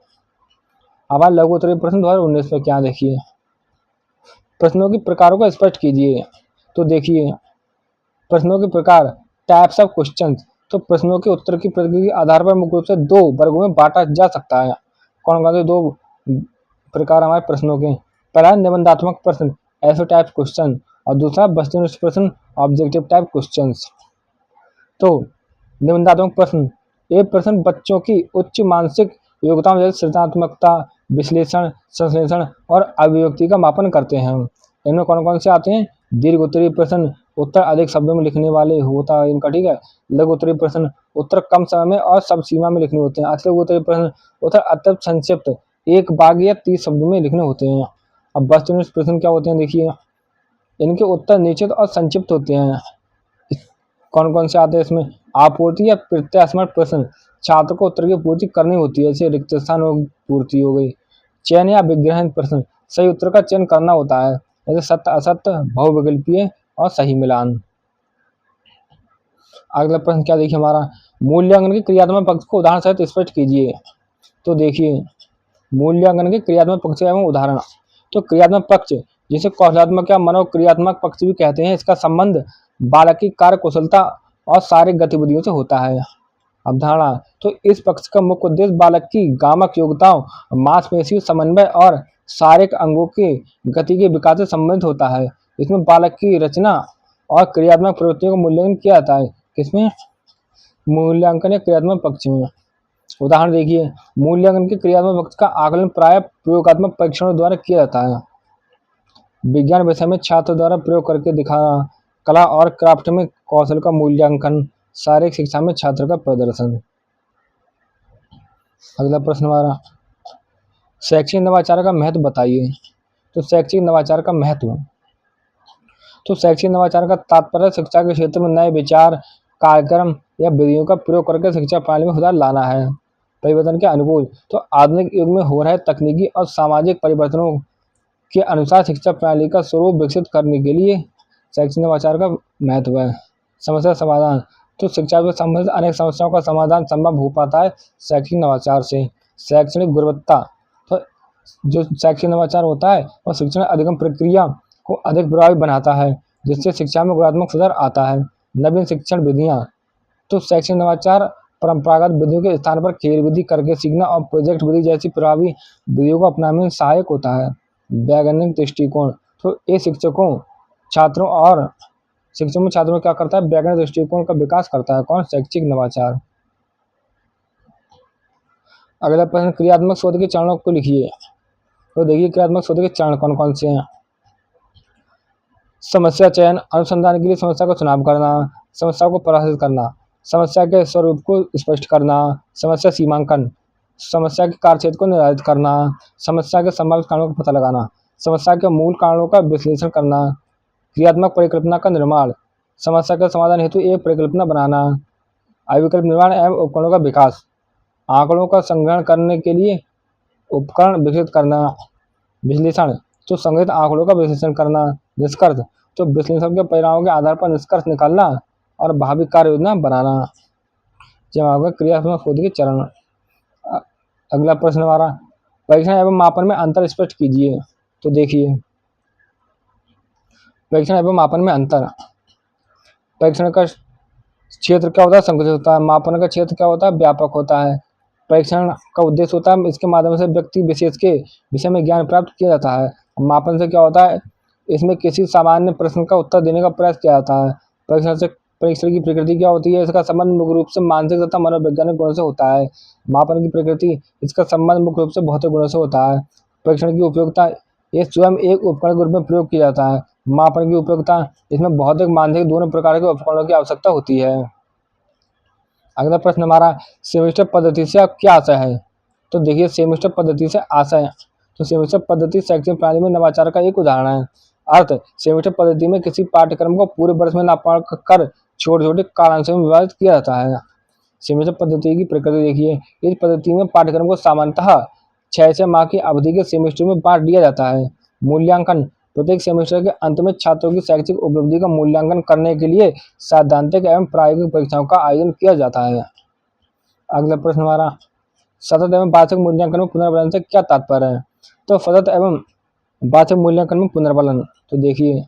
अब लघु उत्तरीय प्रश्न 2019 में क्या, देखिए प्रश्नों के प्रकारों को स्पष्ट कीजिए। तो देखिए प्रश्नों के प्रकार, टाइप्स ऑफ क्वेश्चन, तो प्रश्नों के उत्तर की प्रकृति के आधार पर मुख्य रूप से दो वर्गों में बांटा जा सकता है। कौन कौन से दो प्रकार हमारे प्रश्नों के? पहला निबंधात्मक प्रश्न, ऐसे टाइप क्वेश्चन, और दूसरा वस्तुनिष्ठ प्रश्न, ऑब्जेक्टिव टाइप क्वेश्चंस। तो निबंधात्मक प्रश्न, ये प्रश्न बच्चों की उच्च मानसिक योग्यताओं जैसे सृजनात्मकता, विश्लेषण, संश्लेषण और अभिव्यक्ति का मापन करते हैं। इनमें कौन कौन से आते हैं? दीर्घ उत्तरीय प्रश्न, उत्तर अधिक शब्दों में लिखने वाले होता है इनका, ठीक है। लघु उत्तरीय प्रश्न, उत्तर कम समय में और सब सीमा में लिखने होते हैं। अति लघु उत्तरीय प्रश्न, उत्तर अत्यंत संक्षिप्त, एक वाक्य या 30 शब्दों में लिखने होते हैं। अब वस्तुनिष्ठ प्रश्न क्या होते हैं देखिए, इनके उत्तर निश्चित और संक्षिप्त होते हैं। कौन कौन से आते हैं इसमें? आपूर्ति या प्रत्यास्मरण प्रश्न, छात्र को उत्तर की पूर्ति करनी होती है, जैसे रिक्त स्थान पूर्ति हो गई। चयन या विग्रहण प्रश्न, सही उत्तर का चयन करना होता है, जैसे सत्य असत्य, बहुविकल्पीय और सही मिलान। अगला प्रश्न क्या देखिए हमारा, मूल्यांकन के क्रियात्मक पक्ष को उदाहरण सहित स्पष्ट कीजिए। तो देखिए, मूल्यांकन के क्रियात्मक पक्ष एवं उदाहरण। तो क्रियात्मक पक्ष, जिसे कौशलात्मक या मनोक्रियात्मक पक्ष भी कहते हैं, इसका संबंध बालक की कार्य कुशलता और शारीरिक गतिविधियों से होता है। अवधारणा, तो इस पक्ष का मुख्य उद्देश्य बालक की गामक योग्यताओं, मांसपेशियों समन्वय और शारीरिक अंगों की गति के विकास से संबंधित होता है। इसमें बालक की रचना और क्रियात्मक प्रवृत्तियों का मूल्यांकन किया जाता है। किसमें? मूल्यांकन या क्रियात्मक पक्ष में। उदाहरण देखिए, मूल्यांकन के क्रियात्मक पक्ष का आकलन प्राय प्रयोगात्मक परीक्षणों द्वारा किया जाता है। विज्ञान विषय में छात्र द्वारा प्रयोग करके दिखाना, कला और क्राफ्ट में कौशल का मूल्यांकन, शारीरिक शिक्षा में छात्र का प्रदर्शन। अगला प्रश्न हमारा, शैक्षिक नवाचार का महत्व बताइए। तो शैक्षिक नवाचार का महत्व, तो शैक्षिक नवाचार का तात्पर्य शिक्षा के क्षेत्र में नए विचार, कार्यक्रम या विधियों का प्रयोग करके शिक्षा प्रणाली में सुधार लाना है। परिवर्तन के अनुकूल, तो आधुनिक युग में हो रहे तकनीकी और सामाजिक परिवर्तनों के अनुसार शिक्षा प्रणाली का स्वरूप विकसित करने के लिए शैक्षिक नवाचार का महत्व है। समस्या समाधान, तो शिक्षा से संबंधित अनेक समस्याओं का समाधान संभव हो पाता है शैक्षिक नवाचार से। शैक्षणिक गुणवत्ता, तो जो शैक्षिक नवाचार होता है वह शिक्षण अधिगम प्रक्रिया को अधिक प्रभावी बनाता है, जिससे शिक्षा में गुणात्मक सुधार आता है। नवीन शिक्षण विधियाँ, तो शैक्षिक नवाचार परंपरागत विधियों के स्थान पर खेल विधि, करके सीखना और प्रोजेक्ट विधि जैसी प्रभावी विधियों को अपनाने में सहायक होता है। वैज्ञानिक दृष्टिकोण, तो ये शिक्षकों छात्रों में क्या करता है? वैज्ञानिक दृष्टिकोण का विकास करता है। कौन? शैक्षिक नवाचार। अगला प्रश्न, क्रियात्मक शोध के चरणों को लिखिए। तो देखिए, क्रियात्मक शोध के चरण कौन कौन से हैं? समस्या चयन, अनुसंधान के लिए समस्या का चुनाव करना, समस्या को परिभाषित करना, समस्या के स्वरूप को स्पष्ट करना, समस्या सीमांकन, समस्या के कार्यक्षेत्र को निर्धारित करना, समस्या के संभावित कारणों का पता लगाना, समस्या के मूल कारणों का विश्लेषण करना, क्रियात्मक परिकल्पना का निर्माण, समस्या के समाधान हेतु एक परिकल्पना बनाना, अभिकल्प निर्माण एवं उपकरणों का विकास, आंकड़ों का संग्रहण करने के लिए उपकरण विकसित करना, विश्लेषण, तो संग्रहित आंकड़ों का विश्लेषण करना, निष्कर्ष, तो विश्लेषण के परिणामों के आधार पर निष्कर्ष निकालना और भावी कार्य योजना बनाना। जवाब, क्रियात्मक शोध के चरण। अगला प्रश्न हमारा, परीक्षण एवं मापन में अंतर स्पष्ट कीजिए। तो देखिए, परीक्षण एवं मापन में अंतर। परीक्षण का क्षेत्र क्या होता है? संकुचित होता है। मापन का क्षेत्र क्या होता है? व्यापक होता है। परीक्षण का उद्देश्य होता है इसके माध्यम से व्यक्ति विशेष के विषय में ज्ञान प्राप्त किया जाता है। मापन से क्या होता है? इसमें किसी सामान्य प्रश्न का उत्तर देने का प्रयास किया जाता है। परीक्षण की प्रकृति क्या होती है? इसका संबंध मुख्य रूप से मानसिक तथा मनोवैज्ञानिक गुणों से होता है। मापन की प्रकृति, इसका संबंध मुख्य रूप से भौतिक गुणों से होता है। परीक्षण की उपयोगिता, ये स्वयं एक उपकरण के रूप में प्रयोग किया जाता है। मापन की उपयोगिता, इसमें भौतिक मानसिक दोनों प्रकार के उपकरणों की आवश्यकता होती है। अगला प्रश्न हमारा, सेमेस्टर पद्धति से क्या आशय है? तो देखिए, सेमेस्टर पद्धति से आशय, तो सेमेस्टर पद्धति शैक्षणिक प्रणाली में नवाचार का एक उदाहरण है। अर्थ, सेमेस्टर पद्धति में किसी पाठ्यक्रम को पूरे वर्ष में न पढ़कर छोटे छोटे कालांशों में विभाजित किया जाता है। सेमेस्टर पद्धति की प्रकृति देखिए, इस पद्धति में पाठ्यक्रम को सामान्यतः 6 माह की अवधि के सेमेस्टर में बांट दिया जाता है। मूल्यांकन, प्रत्येक सेमेस्टर के अंत में छात्रों की शैक्षिक उपलब्धि का मूल्यांकन करने के लिए सैद्धांतिक एवं प्रायोगिक परीक्षाओं का आयोजन किया जाता है। अगला प्रश्न हमारा, सतत एवं वार्षिक मूल्यांकन में पुनर्बलन से क्या तात्पर्य है? तो सतत एवं वार्षिक मूल्यांकन में पुनर्बलन, तो देखिए,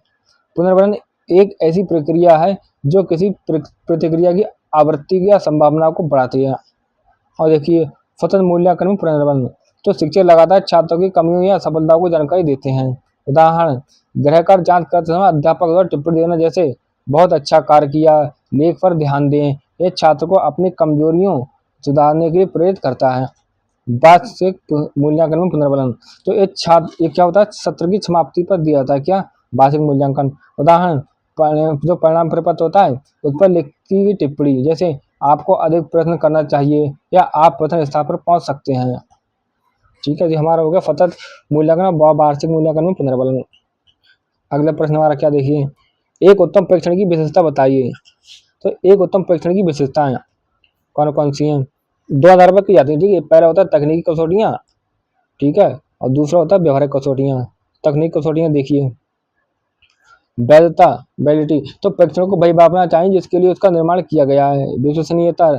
पुनर्बलन एक ऐसी प्रक्रिया है जो किसी प्रतिक्रिया की आवृत्ति या संभावना को बढ़ाती है। और देखिए सतत मूल्यांकन में पुनर्बल, तो शिक्षक लगातार छात्रों की कमियों या सफलताओं को जानकारी देते हैं। उदाहरण, गृहकार जांच करते समय अध्यापक द्वारा टिप्पणी देना, जैसे बहुत अच्छा कार्य किया, लेख पर ध्यान दें। यह छात्र को अपनी कमजोरियों सुधारने के लिए प्रेरित करता है। वार्षिक मूल्यांकन में पुनर्बलन, तो ये क्या होता है, सत्र की समाप्ति पर दिया जाता है क्या, वार्षिक मूल्यांकन। उदाहरण, जो परिणाम प्रपत्र होता है उस पर लिखी गई टिप्पणी, जैसे आपको अधिक प्रश्न करना चाहिए या आप प्रथम स्थान पर पहुंच सकते हैं। ठीक है जी, हमारा हो गया सतत मूल्यांकन और वार्षिक मूल्यांकन में पुनर्बलन। अगला प्रश्न हमारा क्या, देखिए, एक उत्तम परीक्षण की विशेषता बताइए। तो एक उत्तम परीक्षण की विशेषताएं कौन कौन सी हैं, दो आधार पर की जाती है। ठीक है, पहला होता है तकनीकी कसौटियाँ, ठीक है, और दूसरा होता है व्यवहारिक कसौटियाँ। तकनीकी कसौटियाँ देखिए, वैधता वैलिडिटी, तो परीक्षण को वही मापना चाहिए जिसके लिए उसका निर्माण किया गया है। विश्वसनीयता,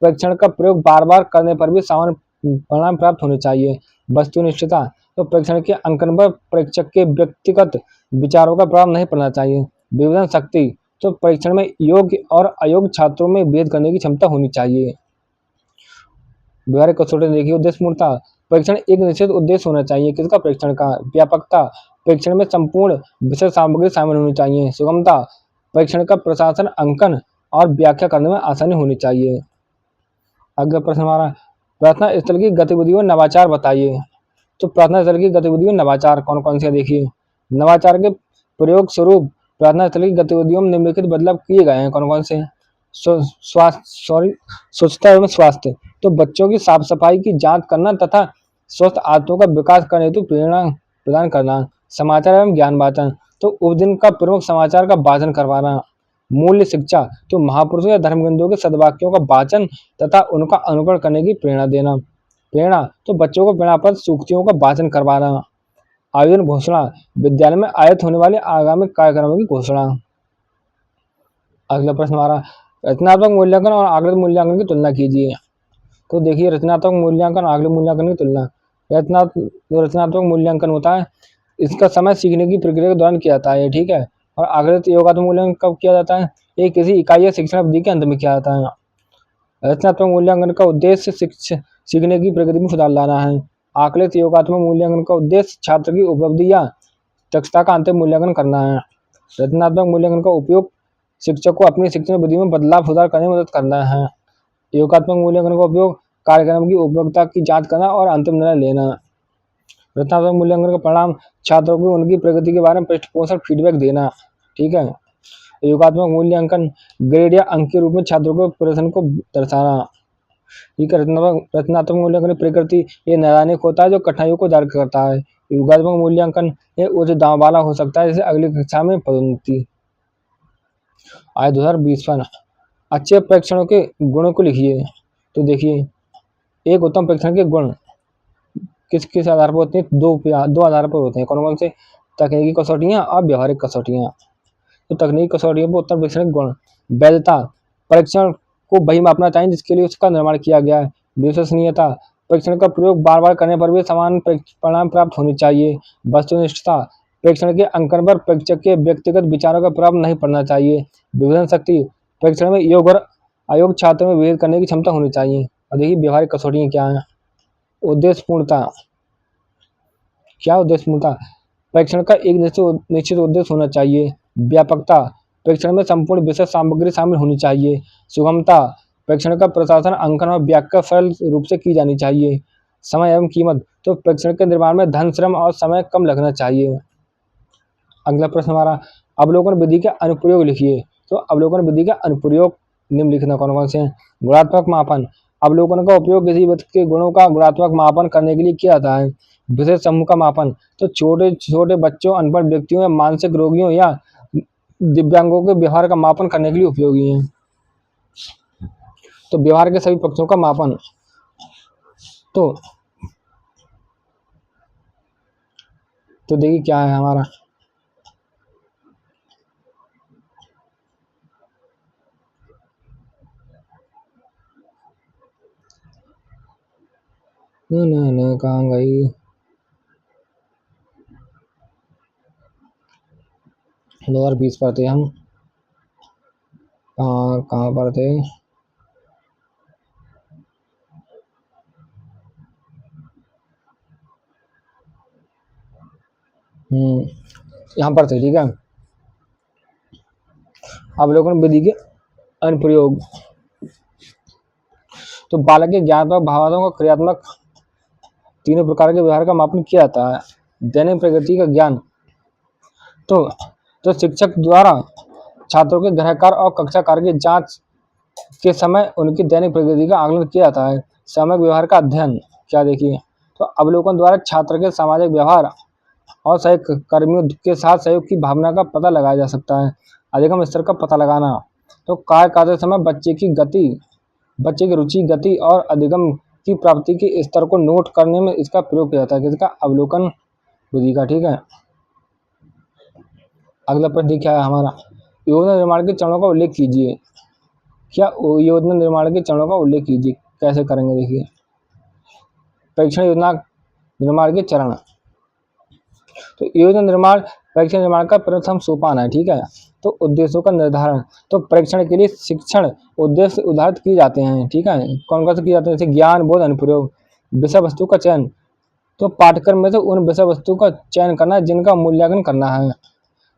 परीक्षण का प्रयोग बार बार करने पर भी समान परिणाम प्राप्त होने चाहिए। वस्तुनिष्ठता, तो परीक्षण के अंकन पर परीक्षक के व्यक्तिगत विचारों का प्रभाव नहीं पड़ना चाहिए। विवेचन शक्ति, तो परीक्षण में योग्य और अयोग्य छात्रों में भेद करने की क्षमता होनी चाहिए। व्यवहारिक कसौटी देखिए, उद्देश्यपूर्णता, परीक्षण एक निश्चित उद्देश्य होना चाहिए, किसका, परीक्षण का। व्यापकता, परीक्षण में संपूर्ण विषय सामग्री शामिल होनी चाहिए। सुगमता, परीक्षण का प्रशासन, अंकन और व्याख्या करने में आसानी होनी चाहिए। अगला प्रश्न हमारा, प्रार्थना स्थल की गतिविधियों में नवाचार बताइए। तो प्रार्थना स्थल की गतिविधियों में नवाचार कौन कौन से, देखिए, नवाचार के प्रयोग स्वरूप प्रार्थना स्थल की गतिविधियों में निम्नलिखित बदलाव किए गए हैं, कौन कौन से। स्वच्छता एवं स्वास्थ्य, तो बच्चों की साफ सफाई की जांच करना तथा स्वस्थ आदतों का विकास करने हेतु प्रेरणा प्रदान करना। समाचार एवं ज्ञान वाचन, तो उस दिन का प्रमुख समाचार का वाचन करवाना। मूल्य शिक्षा, तो महापुरुषों या धर्म ग्रंथों के सदवाक्यों का वाचन तथा उनका अनुकरण करने की प्रेरणा देना। प्रेरणा, तो बच्चों को प्रेरणापद सूक्तियों का वाचन करवाना। आयोजन घोषणा, विद्यालय में आयोजित होने वाले आगामी कार्यक्रमों की घोषणा। अगला प्रश्न हमारा, रचनात्मक मूल्यांकन और आगत मूल्यांकन की तुलना कीजिए। तो देखिए, रचनात्मक मूल्यांकन आगत मूल्यांकन की तुलना। रचनात्मक मूल्यांकन होता है, इसका समय सीखने की प्रक्रिया के दौरान किया जाता है, ठीक है। और आगत योगात्मक मूल्यांकन कब किया जाता है, ये किसी इकाई या शिक्षण अवधि के अंत में किया जाता है। रचनात्मक मूल्यांकन का उद्देश्य सीखने की प्रगति में सुधार लाना है। आकलित योगात्मक मूल्यांकन का उद्देश्य छात्र की उपलब्धि या दक्षता का अंतिम मूल्यांकन करना है। रचनात्मक मूल्यांकन का उपयोग शिक्षक को अपनी शिक्षण विधि में बदलाव सुधार करने में मदद करना है। योगात्मक मूल्यांकन का उपयोग कार्यक्रम की उपयोगिता की जांच करना और अंतिम निर्णय लेना। रचनात्मक मूल्यांकन का परिणाम छात्रों को उनकी प्रगति के बारे में पृष्ठपोषण फीडबैक देना, ठीक है। योगात्मक मूल्यांकन ग्रेड या अंक के रूप में छात्रों को प्रदर्शन को दर्शाना, ठीक है। रचनात्मक मूल्यांकन की प्रकृति ये नैदानिक होता है, जो कठिनाइयों को दर्ज करता है। योगात्मक मूल्यांकन ये उच्च दांव वाला हो सकता है, जैसे अगली कक्षा में पदोन्नति। आज 2020 पर अच्छे परीक्षणों के गुणों को लिखिए। तो देखिए, एक उत्तम परीक्षण के गुण किस किस आधार पर होते हैं, दो आधार पर होते हैं, कौन कौन से, तकनीकी कसौटियाँ और व्यवहारिक कसौटियाँ। तो तकनीकी कसौटियों पर उत्तम परीक्षण के गुण। वैधता, परीक्षण को वही मापना चाहिए जिसके लिए उसका निर्माण किया गया है। विश्वसनीयता, परीक्षण का प्रयोग बार बार करने पर भी समान परिणाम प्राप्त होने चाहिए। वस्तुनिष्ठता, परीक्षण के अंकन पर परीक्षक के व्यक्तिगत विचारों का प्रभाव नहीं पड़ना चाहिए। विवेचन शक्ति, परीक्षण में योग्य और अयोग्य छात्रों में विभेद करने की क्षमता होनी चाहिए। और देखिए, व्यवहारिक कसौटियाँ क्या हैं। उद्देश्यपूर्णता, क्या उद्देश्यपूर्णता, परीक्षण का एक निश्चित उद्देश्य होना चाहिए। व्यापकता, परीक्षण में संपूर्ण विषय सामग्री शामिल होनी चाहिए। सुगमता, परीक्षण का प्रशासन, अंकन और व्याख्या सरल रूप से की जानी चाहिए। समय एवं कीमत, तो परीक्षण के निर्माण में धन, श्रम और समय कम लगना चाहिए। अगला प्रश्न हमारा, अवलोकन विधि के अनुप्रयोग लिखिए। तो अवलोकन विधि का अनुप्रयोग निम्नलिखित कौन कौन से हैं। गुणात्मक मापन, अवलोकन का उपयोग किसी व्यक्ति के गुणों का गुणात्मक मापन करने के लिए किया जाता है। विशेष समूह का मापन, तो छोटे छोटे बच्चों, अनपढ़ व्यक्तियों या मानसिक रोगियों या दिव्यांगों के व्यवहार का मापन करने के लिए उपयोगी है। तो व्यवहार के सभी पक्षों का मापन, तो देखिए क्या है हमारा, नहीं कहाँ गई, 2020 पर थे हम, कहाँ पर थे। यहाँ पर थे, ठीक है। अवलोकन विधि के अनुप्रयोग। तो बालक के ज्ञानात्मक, भावात्मक और क्रियात्मक तीनों प्रकार के व्यवहार का मापन किया जाता है। दैनिक प्रगति का ज्ञान, तो शिक्षक द्वारा छात्रों के गृह कार्य और कक्षा कार्य की जांच के समय उनकी दैनिक प्रगति का आकलन किया जाता है। सामूहिक व्यवहार का अध्ययन, क्या देखिए, तो अवलोकन द्वारा छात्र के सामाजिक व्यवहार और सहकर्मियों के साथ सहयोग की भावना का पता लगाया जा सकता है। अधिगम स्तर का पता लगाना, तो कार्य करते समय बच्चे की रुचि, गति और अधिगम की प्राप्ति के स्तर को नोट करने में इसका प्रयोग किया जाता है, किसका, अवलोकन विधि का, ठीक है। अगला प्रश्न क्या है हमारा, योजना निर्माण के चरणों का उल्लेख कीजिए। क्या योजना निर्माण के चरणों का उल्लेख कीजिए, कैसे करेंगे, देखिए। परीक्षण योजना निर्माण के चरण, तो योजना निर्माण परीक्षण निर्माण का प्रथम सोपान है, ठीक है। तो उद्देश्यों का निर्धारण, तो परीक्षण के लिए शिक्षण उद्देश्य उदाहरित किए जाते हैं, ठीक है। कौन कौन से किए जाते हैं, जैसे ज्ञान, बोध, अनुप्रयोग। विषय वस्तु का चयन, तो पाठ्यक्रम में से उन विषय वस्तु का चयन करना जिनका मूल्यांकन करना है।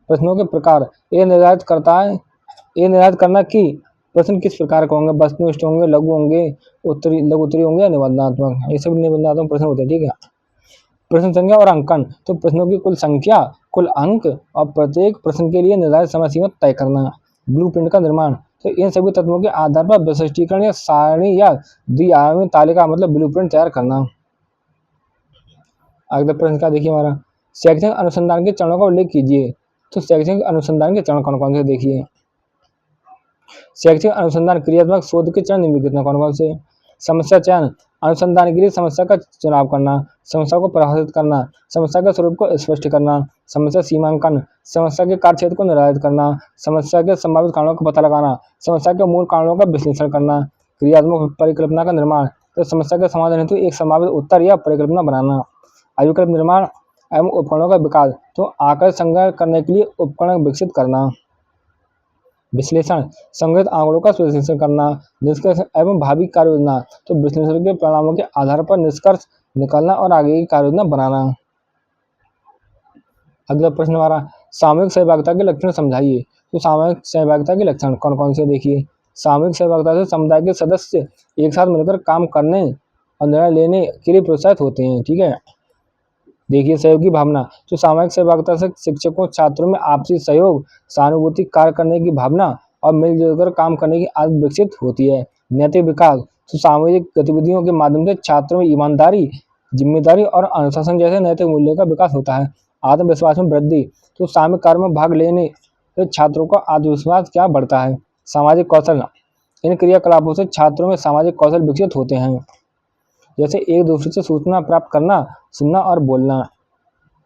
प्रश्नों के प्रकार, ये निर्धारित करना कि प्रश्न किस प्रकार के होंगे, वस्तुनिष्ठ होंगे, लघु होंगे, लघु उत्तरी होंगे या निबंधात्मक, ये सब निबंधात्मक प्रश्न होते हैं, ठीक है। प्रश्न संख्या और अंकन, तो प्रश्नों की कुल संख्या, कुल अंक और प्रत्येक प्रश्न के लिए निर्धारित समय सीमा तय करना। ब्लूप्रिंट का निर्माण, तो इन सभी तत्वों के आधार पर विशिष्टीकरण या सारणी या द्विआयामी तालिका मतलब ब्लूप्रिंट तैयार करना। अगला प्रश्न का देखिए हमारा, शैक्षणिक अनुसंधान के चरणों का उल्लेख कीजिए। तो शैक्षणिक अनुसंधान के चरण कौन कौन से, देखिए। शैक्षिक अनुसंधान क्रियात्मक शोध के चरण निम्नलिखित में कौन कौन से। समस्या चयन, अनुसंधान के लिए समस्या का चुनाव करना, समस्या को परिभाषित करना, समस्या के स्वरूप को स्पष्ट करना, समस्या सीमांकन, समस्या के कार्यक्षेत्र को निर्धारित करना, समस्या के संभावित कारणों का पता लगाना, समस्या के मूल कारणों का विश्लेषण करना। क्रियात्मक परिकल्पना का निर्माण, तो समस्या के समाधान हेतु एक संभावित उत्तर या परिकल्पना बनाना। अभिकल्प निर्माण एवं उपकरणों का विकास, तो आकर संग्रह करने के लिए उपकरण विकसित करना। विश्लेषण, संग्रहित आंकड़ों का विश्लेषण करना। निष्कर्ष एवं भावी कार्य योजना, तो विश्लेषण के परिणामों के आधार पर निष्कर्ष निकालना और आगे की कार्य योजना बनाना। अगला प्रश्न हमारा, सामूहिक सहभागिता के लक्षण समझाइए। तो सामूहिक सहभागिता के लक्षण कौन कौन से, देखिए। सामूहिक सहभागिता से समुदाय के सदस्य एक साथ मिलकर काम करने और निर्णय लेने के लिए प्रोत्साहित होते हैं, ठीक है। देखिए, सहयोग की भावना, तो सामाजिक सहभागिता से शिक्षकों छात्रों में आपसी सहयोग, सहानुभूति, कार्य करने की भावना और मिलजुल कर काम करने की आदत विकसित होती है। नैतिक विकास, तो सामाजिक गतिविधियों के माध्यम से छात्रों में ईमानदारी, जिम्मेदारी और अनुशासन जैसे नैतिक मूल्यों का विकास होता है। आत्मविश्वास में वृद्धि, तो सामूहिक कार्य में भाग लेने से छात्रों का आत्मविश्वास क्या बढ़ता है। सामाजिक कौशल, इन क्रियाकलापों से छात्रों में सामाजिक कौशल विकसित होते हैं, जैसे एक दूसरे से सूचना प्राप्त करना, सुनना और बोलना।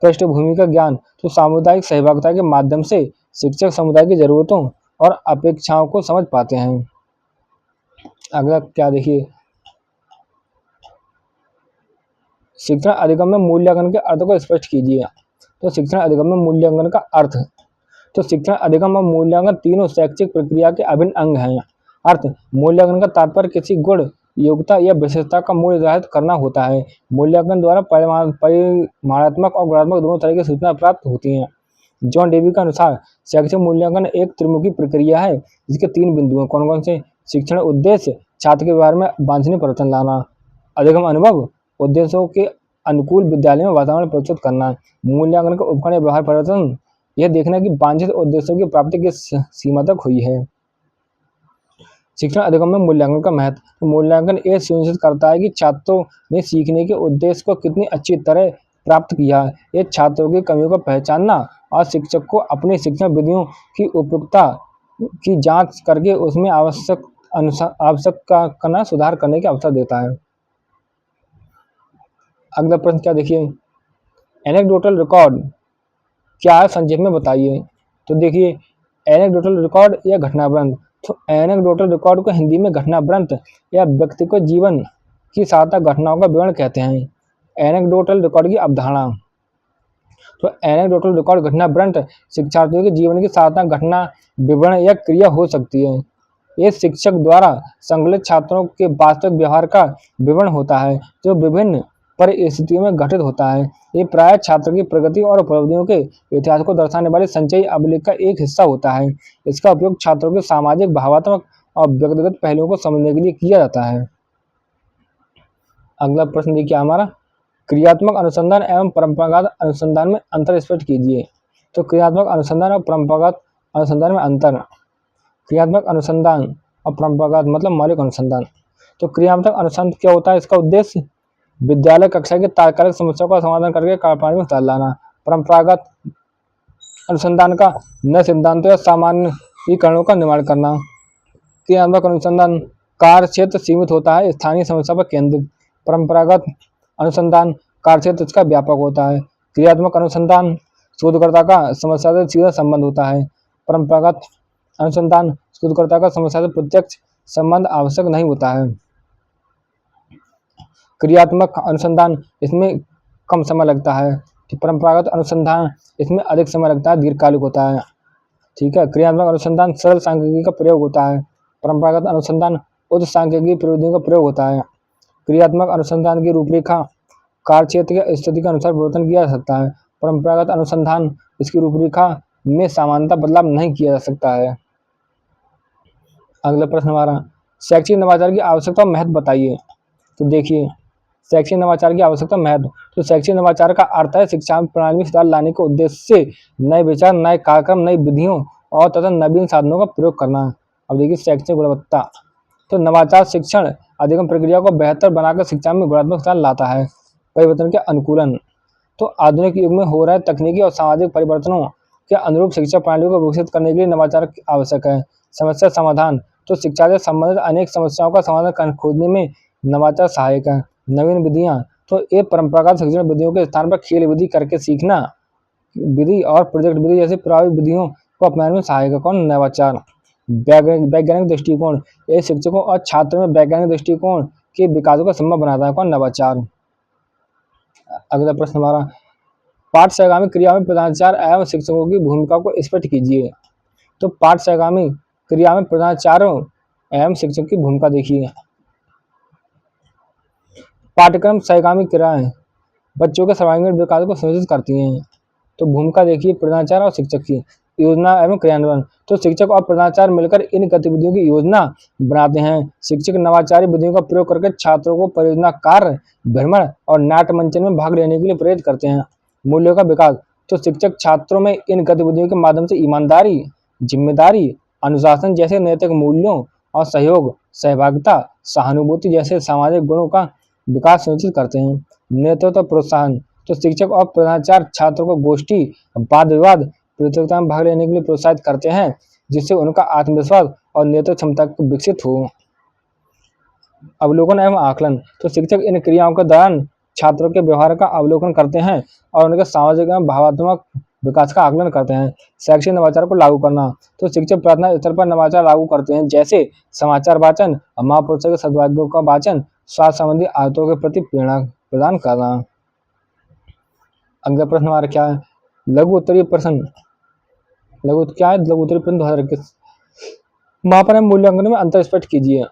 पृष्ठभूमि का ज्ञान, तो सामुदायिक सहभागिता के माध्यम से शिक्षक समुदाय की जरूरतों और अपेक्षाओं को समझ पाते हैं। अगला क्या देखिए, शिक्षण अधिगम में मूल्यांकन के अर्थ को स्पष्ट कीजिए। तो शिक्षण अधिगम में मूल्यांकन का अर्थ, तो शिक्षण अधिगम और मूल्यांकन तीनों शैक्षिक प्रक्रिया के अभिन्न अंग हैं। अर्थ, मूल्यांकन का तात्पर्य किसी गुण, योग्यता या विशेषता का मूल्य निर्धारित करना होता है। मूल्यांकन द्वारा परिमाणात्मक और गुणात्मक दोनों तरह की सूचना प्राप्त होती हैं। जॉन डेवी के अनुसार शैक्षिक मूल्यांकन एक त्रिमुखी प्रक्रिया है जिसके 3 बिंदु हैं। कौन कौन से, शिक्षण उद्देश्य, छात्र के व्यवहार में वांछनीय परिवर्तन लाना। अधिगम अनुभव, उद्देश्यों के अनुकूल विद्यालय में वातावरण प्रस्तुत करना। मूल्यांकन का उपकरण व्यवहार परिवर्तन, यह देखना कि वांछित उद्देश्यों की प्राप्ति किस सीमा तक हुई है। शिक्षण अधिगम में मूल्यांकन का महत्व, तो मूल्यांकन ये सुनिश्चित करता है कि छात्रों ने सीखने के उद्देश्य को कितनी अच्छी तरह प्राप्त किया है। ये छात्रों की कमियों को पहचानना और शिक्षक को अपनी शिक्षण विधियों की उपयुक्तता की जांच करके उसमें आवश्यक करना सुधार करने के अवसर देता है। अगला प्रश्न क्या देखिए, एनेक्डोटल रिकॉर्ड क्या है, संक्षेप में बताइए। तो देखिए, एनेक्डोटल रिकॉर्ड या घटनावृत्त, तो एनेक्डोटल रिकॉर्ड को हिंदी में घटनावृत्त या व्यक्तिगत जीवन की सार्थक घटनाओं का विवरण कहते हैं। एनेक्डोटल रिकॉर्ड की अवधारणा, तो एनेक्डोटल रिकॉर्ड घटनावृत्त शिक्षार्थियों के जीवन की सार्थक घटना, विवरण या क्रिया हो सकती है। ये शिक्षक द्वारा संकलित छात्रों के वास्तविक व्यवहार का विवरण होता है जो विभिन्न परिस्थितियों में घटित होता है। ये प्रायः छात्र की प्रगति और उपलब्धियों के इतिहास को दर्शाने वाले संचयी अभिलेख का एक हिस्सा होता है। इसका उपयोग छात्रों के सामाजिक, भावात्मक और व्यक्तिगत पहलुओं को समझने के लिए किया जाता है। अगला प्रश्न देखिए हमारा, क्रियात्मक अनुसंधान एवं परंपरागत अनुसंधान में अंतर स्पष्ट कीजिए। तो क्रियात्मक अनुसंधान और परंपरागत अनुसंधान में अंतर। क्रियात्मक अनुसंधान और परंपरागत मतलब मौलिक अनुसंधान। तो क्रियात्मक अनुसंधान क्या होता है? इसका उद्देश्य विद्यालय कक्षा की तात्कालिक समस्याओं का समाधान करके कार्यप्रणाली में सुधार लाना। परंपरागत अनुसंधान का नए सिद्धांतों या सामान्यीकरणों का निर्माण करना। क्रियात्मक अनुसंधान कार्य क्षेत्र सीमित होता है, स्थानीय समस्या पर केंद्रित। परंपरागत अनुसंधान कार्य क्षेत्र इसका व्यापक होता है। क्रियात्मक अनुसंधान शोधकर्ता का समस्या से सीधा संबंध होता है। परंपरागत अनुसंधान शोधकर्ता का समस्या से प्रत्यक्ष संबंध आवश्यक नहीं होता है। क्रियात्मक अनुसंधान इसमें कम समय लगता है। परंपरागत अनुसंधान इसमें अधिक समय लगता है, दीर्घकालिक होता है। ठीक है। क्रियात्मक अनुसंधान सरल सांख्यिकी का प्रयोग होता है। परंपरागत अनुसंधान उच्च सांख्यिकी प्रविधियों का प्रयोग होता है। क्रियात्मक अनुसंधान की रूपरेखा कार्य क्षेत्र की स्थिति के अनुसार परिवर्तन किया जा सकता है। परंपरागत अनुसंधान इसकी रूपरेखा में सामान्यतः बदलाव नहीं किया जा सकता है। अगला प्रश्न हमारा, शैक्षिक नवाचार की आवश्यकता और महत्व बताइए। तो देखिए, शैक्षिक नवाचार की आवश्यकता महत्व। तो शैक्षिक नवाचार का अर्थ है शिक्षा प्रणाली में सुधार लाने के उद्देश्य से नए विचार, नए कार्यक्रम, नई विधियों और तथा नवीन साधनों का प्रयोग करना। अब देखिए शैक्षिक गुणवत्ता। तो नवाचार शिक्षण अधिगम प्रक्रिया को बेहतर बनाकर शिक्षा में गुणात्मक सुधार लाता है। परिवर्तन के अनुकूलन। तो आधुनिक युग में हो रहे तकनीकी और सामाजिक परिवर्तनों के अनुरूप शिक्षा प्रणाली को विकसित करने के लिए नवाचार आवश्यक है। समस्या समाधान। तो शिक्षा से संबंधित अनेक समस्याओं का समाधान खोजने में नवाचार सहायक है। नवीन विधियां। तो ये परंपरागत शिक्षण विधियों के स्थान पर खेल विधि करके सीखना विधि और प्रोजेक्ट विधि जैसी प्रभावी विधियों को अपनाने में सहायक है। कौन? नवाचार। वैज्ञानिक दृष्टिकोण। ये शिक्षकों और छात्रों में वैज्ञानिक दृष्टिकोण के विकास को संभव बनाता है। कौन? नवाचार। अगला प्रश्न हमारा, पाठ्यगामी क्रिया में प्रधानाचार्य एवं शिक्षकों की भूमिका को स्पष्ट कीजिए। तो पाठ्यगामी क्रिया में प्रधानाचार्यों एवं शिक्षक की भूमिका देखिए। पाठ्यक्रम सहगामी क्रियाएं बच्चों के सर्वांगीण विकास को सुनिश्चित करती हैं। तो भूमिका देखिए प्रधानाचार्य और शिक्षक की। योजना एवं क्रियान्वयन। तो शिक्षक और प्रधानाचार्य मिलकर इन गतिविधियों की योजना बनाते हैं। शिक्षक नवाचारी विधियों का प्रयोग करके छात्रों को परियोजना कार्य, भ्रमण और नाट्य मंचन में भाग लेने के लिए प्रेरित करते हैं। मूल्यों का विकास। तो शिक्षक छात्रों में इन गतिविधियों के माध्यम से ईमानदारी, जिम्मेदारी, अनुशासन जैसे नैतिक मूल्यों और सहयोग, सहभागिता, सहानुभूति जैसे सामाजिक गुणों का विकास सुनिश्चित करते हैं। नेतृत्व प्रोत्साहन। तो शिक्षक और प्रधानाचार्य छात्रों को गोष्ठी, वाद विवाद प्रतियोगिता में भाग लेने के लिए प्रोत्साहित करते हैं, जिससे उनका आत्मविश्वास और नेतृत्व क्षमता विकसित हो। अवलोकन एवं आकलन। तो शिक्षक इन क्रियाओं के दौरान छात्रों के व्यवहार का अवलोकन करते हैं और उनके सामाजिक एवं भावात्मक विकास का आकलन करते हैं। शैक्षिक नवाचार को लागू करना। तो शिक्षक प्राथमिक स्तर पर नवाचार लागू करते हैं, जैसे समाचार वाचन, महापुरुषों के सद्भाग्यों का वाचन, स्वास्थ्य संबंधी आदतों के प्रति प्रेरणा प्रदान करना। अगला प्रश्न हमारा क्या है? लघु उत्तरीय प्रश्न। लघु क्या है? लघु उत्तरीय प्रश्न 2021। मापन एवं मूल्यांकन में अंतर स्पष्ट कीजिए।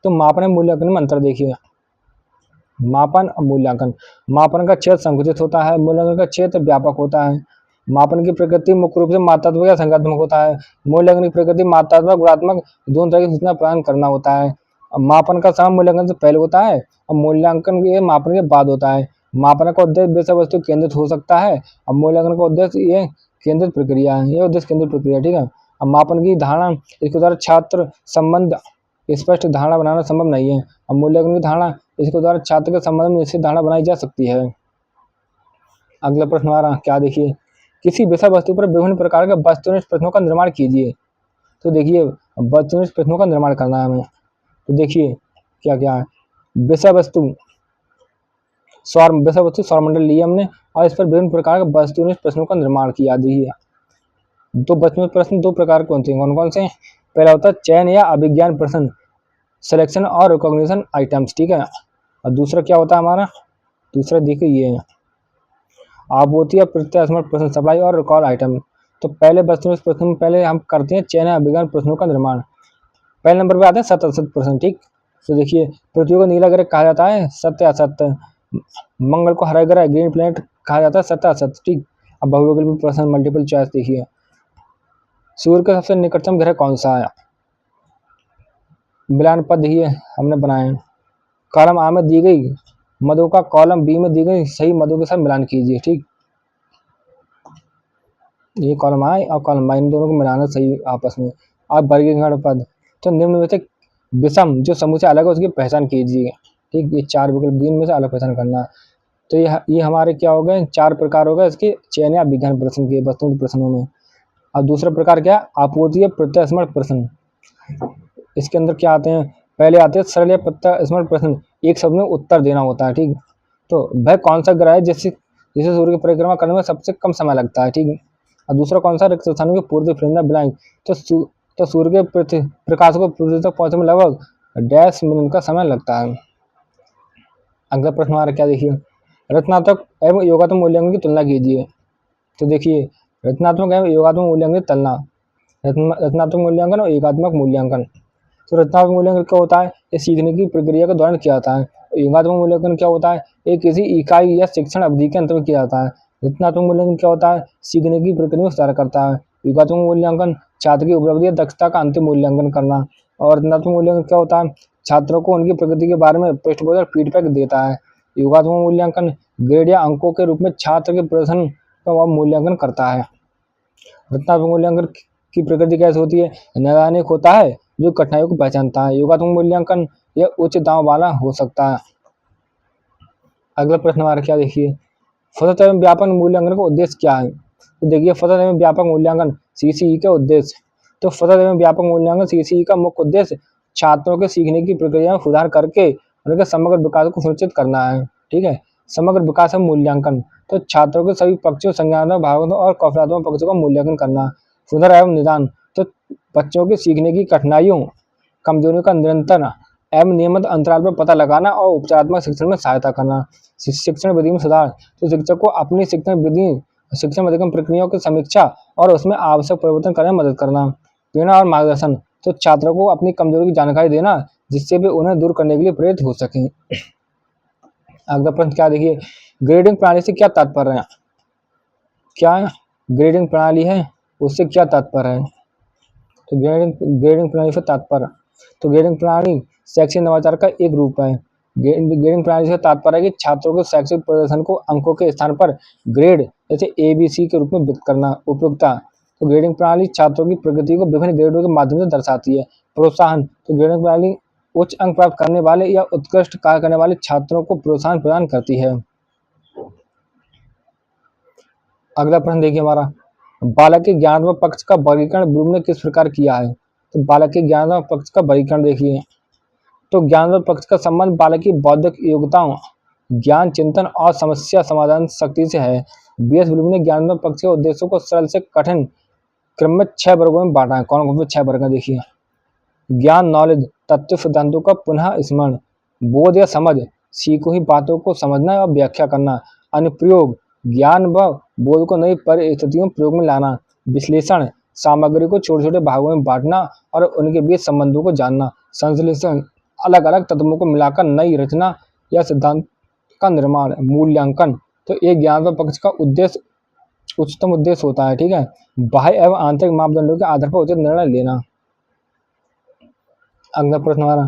तो मापन एवं मूल्यांकन में अंतर देखिए। मापन और मूल्यांकन। मापन का क्षेत्र संकुचित होता है, मूल्यांकन का क्षेत्र व्यापक होता है। मापन की प्रकृति मुख्य रूप से मात्रात्मक या संख्यात्मक होता है। मूल्यांकन की प्रकृति मात्रात्मक, गुणात्मक दोनों तरह की सूचना प्रदान करना होता है। मापन का समय मूल्यांकन से पहले होता है और मूल्यांकन ये मापन के बाद होता है। मापन का उद्देश्य विषय वस्तु केंद्रित हो सकता है और मूल्यांकन का उद्देश्य ये केंद्रित प्रक्रिया है। ये उद्देश्य केंद्रित प्रक्रिया। ठीक है। अब मापन की धारणा, इसके द्वारा छात्र संबंध स्पष्ट धारणा बनाना संभव नहीं है। और मूल्यांकन की धारणा, इसके द्वारा छात्र के संबंध में निश्चित धारणा बनाई जा सकती है। अगला प्रश्न हमारा क्या देखिए? किसी विषय वस्तु पर विभिन्न प्रकार के वस्तुनिष्ठ प्रश्नों का निर्माण कीजिए। तो देखिए वस्तुनिष्ठ प्रश्नों का निर्माण करना है हमें। तो देखिए क्या क्या है? विषय वस्तु सौरमंडल लिए हमने और इस पर विभिन्न प्रकार के वस्तुनिष्ठ प्रश्नों का निर्माण किया। देखिए दो वस्तुनिष्ठ प्रश्न दो प्रकार के होते हैं। कौन कौन से? पहला होता है चयन या अभिज्ञान प्रश्न, सिलेक्शन और रिकॉग्निशन आइटम्स। ठीक है। और दूसरा क्या होता है हमारा? दूसरा देखिए ये है आपूर्ति या प्रत्यास्मरण प्रश्न, सप्लाई और रिकॉल आइटम। तो पहले वस्तुनिष्ठ प्रश्न में पहले हम करते हैं चयन या अभिज्ञान प्रश्नों का निर्माण। पहले नंबर पे आते हैं सत्य असत्य प्रश्न। ठीक। तो देखिए पृथ्वी को नीला ग्रह कहा जाता है, सत्य असत्य। मंगल को हरा ग्रह ग्रीन प्लैनेट कहा जाता है, सत्य असत्य, ठीक। अब बहुविकल्पी प्रश्न मल्टीपल चॉइस देखिए, सूर्य का सबसे निकटतम ग्रह कौन सा है? मिलान पद देखिए हमने बनाए, कॉलम आ में दी गई मदों का कॉलम बी में दी गई सही मदों के साथ मिलान कीजिए, ठीक। ये कॉलम आ और कॉलम बी इन दोनों को मिलाना सही आपस में। अब वर्गीकरण पद, तो निम्न में से विषम जो समूह से अलग है उसकी पहचान कीजिए, ठीक। ये 4 विकल्प दिन में से अलग पहचान करना है। तो ये हमारे क्या हो गए, 4 प्रकार हो गए इसके चयन या विज्ञान प्रश्न के वस्तुनिष्ठ प्रश्नों में। अब दूसरा प्रकार क्या, आपूर्तीय प्रत्यास्मरण प्रश्न। इसके अंदर क्या आते हैं, पहले आते हैं सरल या प्रत्यास्मरण प्रश्न, एक शब्द में उत्तर देना होता है, ठीक। तो वह कौन सा ग्रह है जिसे सूर्य की परिक्रमा करने में सबसे कम समय लगता है, ठीक है। और दूसरा कौन सा, रिक्त स्थानों के पूर्व फ्रेंड ब्लैंक। तो सूर्य के प्रकाश को पृथ्वी तक पहुंचने में लगभग डैश मिनट का समय लगता है। अगला प्रश्न हमारा क्या देखिए, रचनात्मक एवं योगात्मक मूल्यांकन की तुलना कीजिए। तो देखिए रचनात्मक एवं योगात्मक मूल्यांकन की तुलना, रचनात्मक मूल्यांकन और योगात्मक मूल्यांकन। तो रचनात्मक मूल्यांकन क्या होता है, ये सीखने की प्रक्रिया के दौरान किया जाता है। योगात्मक मूल्यांकन क्या होता है, ये किसी इकाई या शिक्षण अवधि के अंत में किया जाता है। रचनात्मक मूल्यांकन क्या होता है, सीखने की प्रक्रिया में सुधार करता है। योगात्मक मूल्यांकन छात्र की उपलब्धि या दक्षता का अंतिम मूल्यांकन करना। और रचनात्मक मूल्यांकन क्या होता है, छात्रों को उनकी प्रगति के बारे में पृष्ठपोषक फीडबैक देता है। योगात्मक मूल्यांकन ग्रेड या अंकों के रूप में छात्र के प्रदर्शन का मूल्यांकन करता है। रचनात्मक मूल्यांकन की प्रकृति कैसे होती है, नैदानिक होता है जो कठिनाइयों को पहचानता है। योगात्मक मूल्यांकन यह उच्च दांव वाला हो सकता है। अगला प्रश्न हमारा क्या देखिए, फसत एवं व्यापक मूल्यांकन का उद्देश्य क्या है। तो देखिए फसत एवं व्यापक मूल्यांकन सीसीई के उद्देश्य। तो फसत एवं व्यापक मूल्यांकन सीसीई का मुख्य उद्देश्य छात्रों के सीखने की प्रक्रिया में सुधार करके उनके समग्र विकास को सुनिश्चित करना है, ठीक है। समग्र विकास एवं मूल्यांकन, तो छात्रों के सभी पक्षों, संज्ञानात्मक भागों और कौशलात्मक पक्षों का मूल्यांकन करना। सुधार एवं निदान, तो बच्चों के सीखने की कठिनाइयों, कमजोरियों का निरंतर एवं नियमित अंतराल पर पता लगाना और उपचारात्मक शिक्षण में सहायता करना। शिक्षण विधि में सुधार, तो शिक्षक को अपनी शिक्षण विधि, शिक्षण अधिगम प्रक्रियाओं की समीक्षा और उसमें आवश्यक परिवर्तन करने में मदद करना। प्रेरणा और मार्गदर्शन, तो छात्रों को अपनी कमजोरी की जानकारी देना जिससे वे उन्हें दूर करने के लिए प्रेरित हो सकें। अगला प्रश्न क्या देखिए, ग्रेडिंग प्रणाली से क्या तात्पर्य है। क्या ग्रेडिंग प्रणाली है उससे क्या तात्पर्य है, तो ग्रेडिंग प्रणाली से तात्पर्य, तो ग्रेडिंग प्रणाली शैक्षिक नवाचार का एक रूप है। ग्रेडिंग प्रणाली से तात्पर्य है कि छात्रों के शैक्षिक प्रदर्शन को अंकों के स्थान पर ग्रेड जैसे ABC के रूप में व्यक्त करना। उपयोगिता, तो ग्रेडिंग प्रणाली छात्रों की प्रगति को विभिन्न ग्रेडों के माध्यम से दर्शाती है। प्रोत्साहन, तो ग्रेडिंग प्रणाली उच्च अंक प्राप्त करने वाले या उत्कृष्ट कार्य करने वाले छात्रों को प्रोत्साहन प्रदान करती है। अगला प्रश्न देखिए हमारा, बालक के ज्ञानात्मक पक्ष का वर्गीकरण ब्लूम ने किस प्रकार किया है। तो बालक के ज्ञानात्मक पक्ष का वर्गीकरण देखिए, तो ज्ञानात्मक पक्ष का संबंध बालक की बौद्धिक योग्यताओं, ज्ञान चिंतन और समस्या समाधान शक्ति से है। BS ब्लूम ने ज्ञानात्मक पक्ष के उद्देश्यों को सरल से कठिन क्रम में 6 वर्गों में बांटा है। कौन कौन से 6 वर्ग देखिए, ज्ञान नॉलेज, तत्व सिद्धांतों का पुनः स्मरण, बोध या समझ, सीखी हुई बातों को समझना और व्याख्या करना, अनुप्रयोग, ज्ञान व बोध को नई परिस्थितियों प्रयोग में लाना, विश्लेषण, सामग्री को छोटे छोटे भागों में बांटना और उनके बीच संबंधों को जानना, संश्लेषण, अलग अलग तत्वों को मिलाकर नई रचना या सिद्धांत का निर्माण, मूल्यांकन, तो एक ज्ञानात्मक पक्ष का उद्देश्य उच्चतम उद्देश्य होता है, ठीक है। बाह्य एवं आंतरिक मापदंडों के आधार पर उचित निर्णय लेना। अगला प्रश्न हमारा,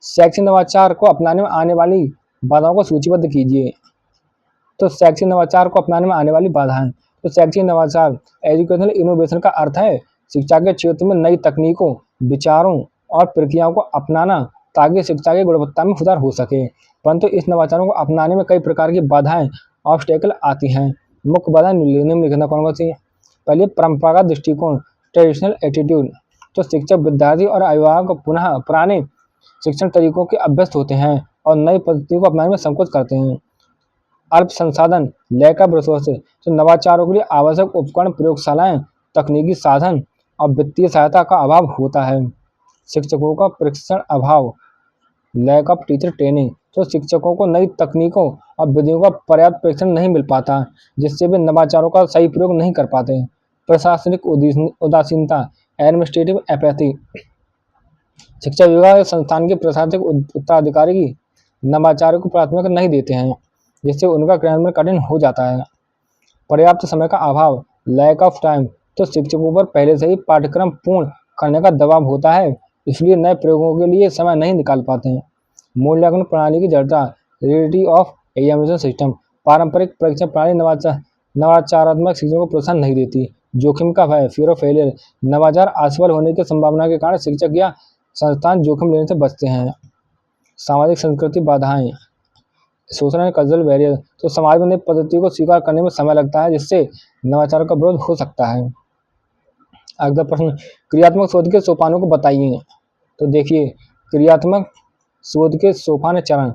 शैक्षिक नवाचार को अपनाने में आने वाली बाधाओं को सूचीबद्ध कीजिए। तो शैक्षिक नवाचार को अपनाने में आने वाली बाधाएं, तो शैक्षिक नवाचार एजुकेशनल इनोवेशन का अर्थ है शिक्षा के क्षेत्र में नई तकनीकों, विचारों और प्रक्रियाओं को अपनाना ताकि शिक्षा की गुणवत्ता में सुधार हो सके। परंतु इस नवाचारों को अपनाने में कई प्रकार की बाधाएं, ऑब्स्टेकल आती हैं। मुख्य बाधाएं निम्नलिखित कौन कौन सी हैं। पहले परंपरागत दृष्टिकोण, ट्रेडिशनल एटीट्यूड, तो शिक्षक, विद्यार्थी और अभिभावक पुनः पुराने शिक्षण तरीकों के अभ्यस्त होते हैं और नई पद्धतियों को अपनाने में संकोच करते हैं। अल्प संसाधन, लैक ऑफ रिसोर्सेज, तो नवाचारों के लिए आवश्यक उपकरण, प्रयोगशालाएं, तकनीकी साधन और वित्तीय सहायता का अभाव होता है। शिक्षकों का प्रशिक्षण अभाव, लैक ऑफ टीचर ट्रेनिंग, तो शिक्षकों को नई तकनीकों और विधियों का पर्याप्त प्रशिक्षण नहीं मिल पाता जिससे वे नवाचारों का सही प्रयोग नहीं कर पाते। प्रशासनिक उदासीनता, एडमिनिस्ट्रेटिव एपैथी, शिक्षा विभाग या संस्थान के प्रशासनिक उत्तराधिकारी नवाचारों को प्राथमिकता नहीं देते हैं। जिससे उनका क्रियान्वयन कठिन हो जाता है। पर्याप्त समय का अभाव, लैक ऑफ टाइम, तो शिक्षकों पर पहले से ही पाठ्यक्रम पूर्ण करने का दबाव होता है, इसलिए नए प्रयोगों के लिए समय नहीं निकाल पाते हैं। मूल्यांकन प्रणाली की जड़ता, रियलिटी ऑफ एग्जामिनेशन सिस्टम, पारंपरिक परीक्षा प्रणाली नवाचारात्मक शिक्षकों को प्रोत्साहन नहीं देती। जोखिम का भय, फियर ऑफ फेलियर, नवाचार असफल होने की संभावना के कारण शिक्षक या संस्थान जोखिम लेने से बचते हैं। सामाजिक संस्कृति बाधाएं, सोशल एंड कल्चरल बैरियर, तो समाज में नई पद्धतियों को स्वीकार करने में समय लगता है, जिससे नवाचार का विरोध हो सकता है। अगला प्रश्न, क्रियात्मक शोध के सोपानों को बताइए। तो देखिए, क्रियात्मक शोध के सोपान चरण,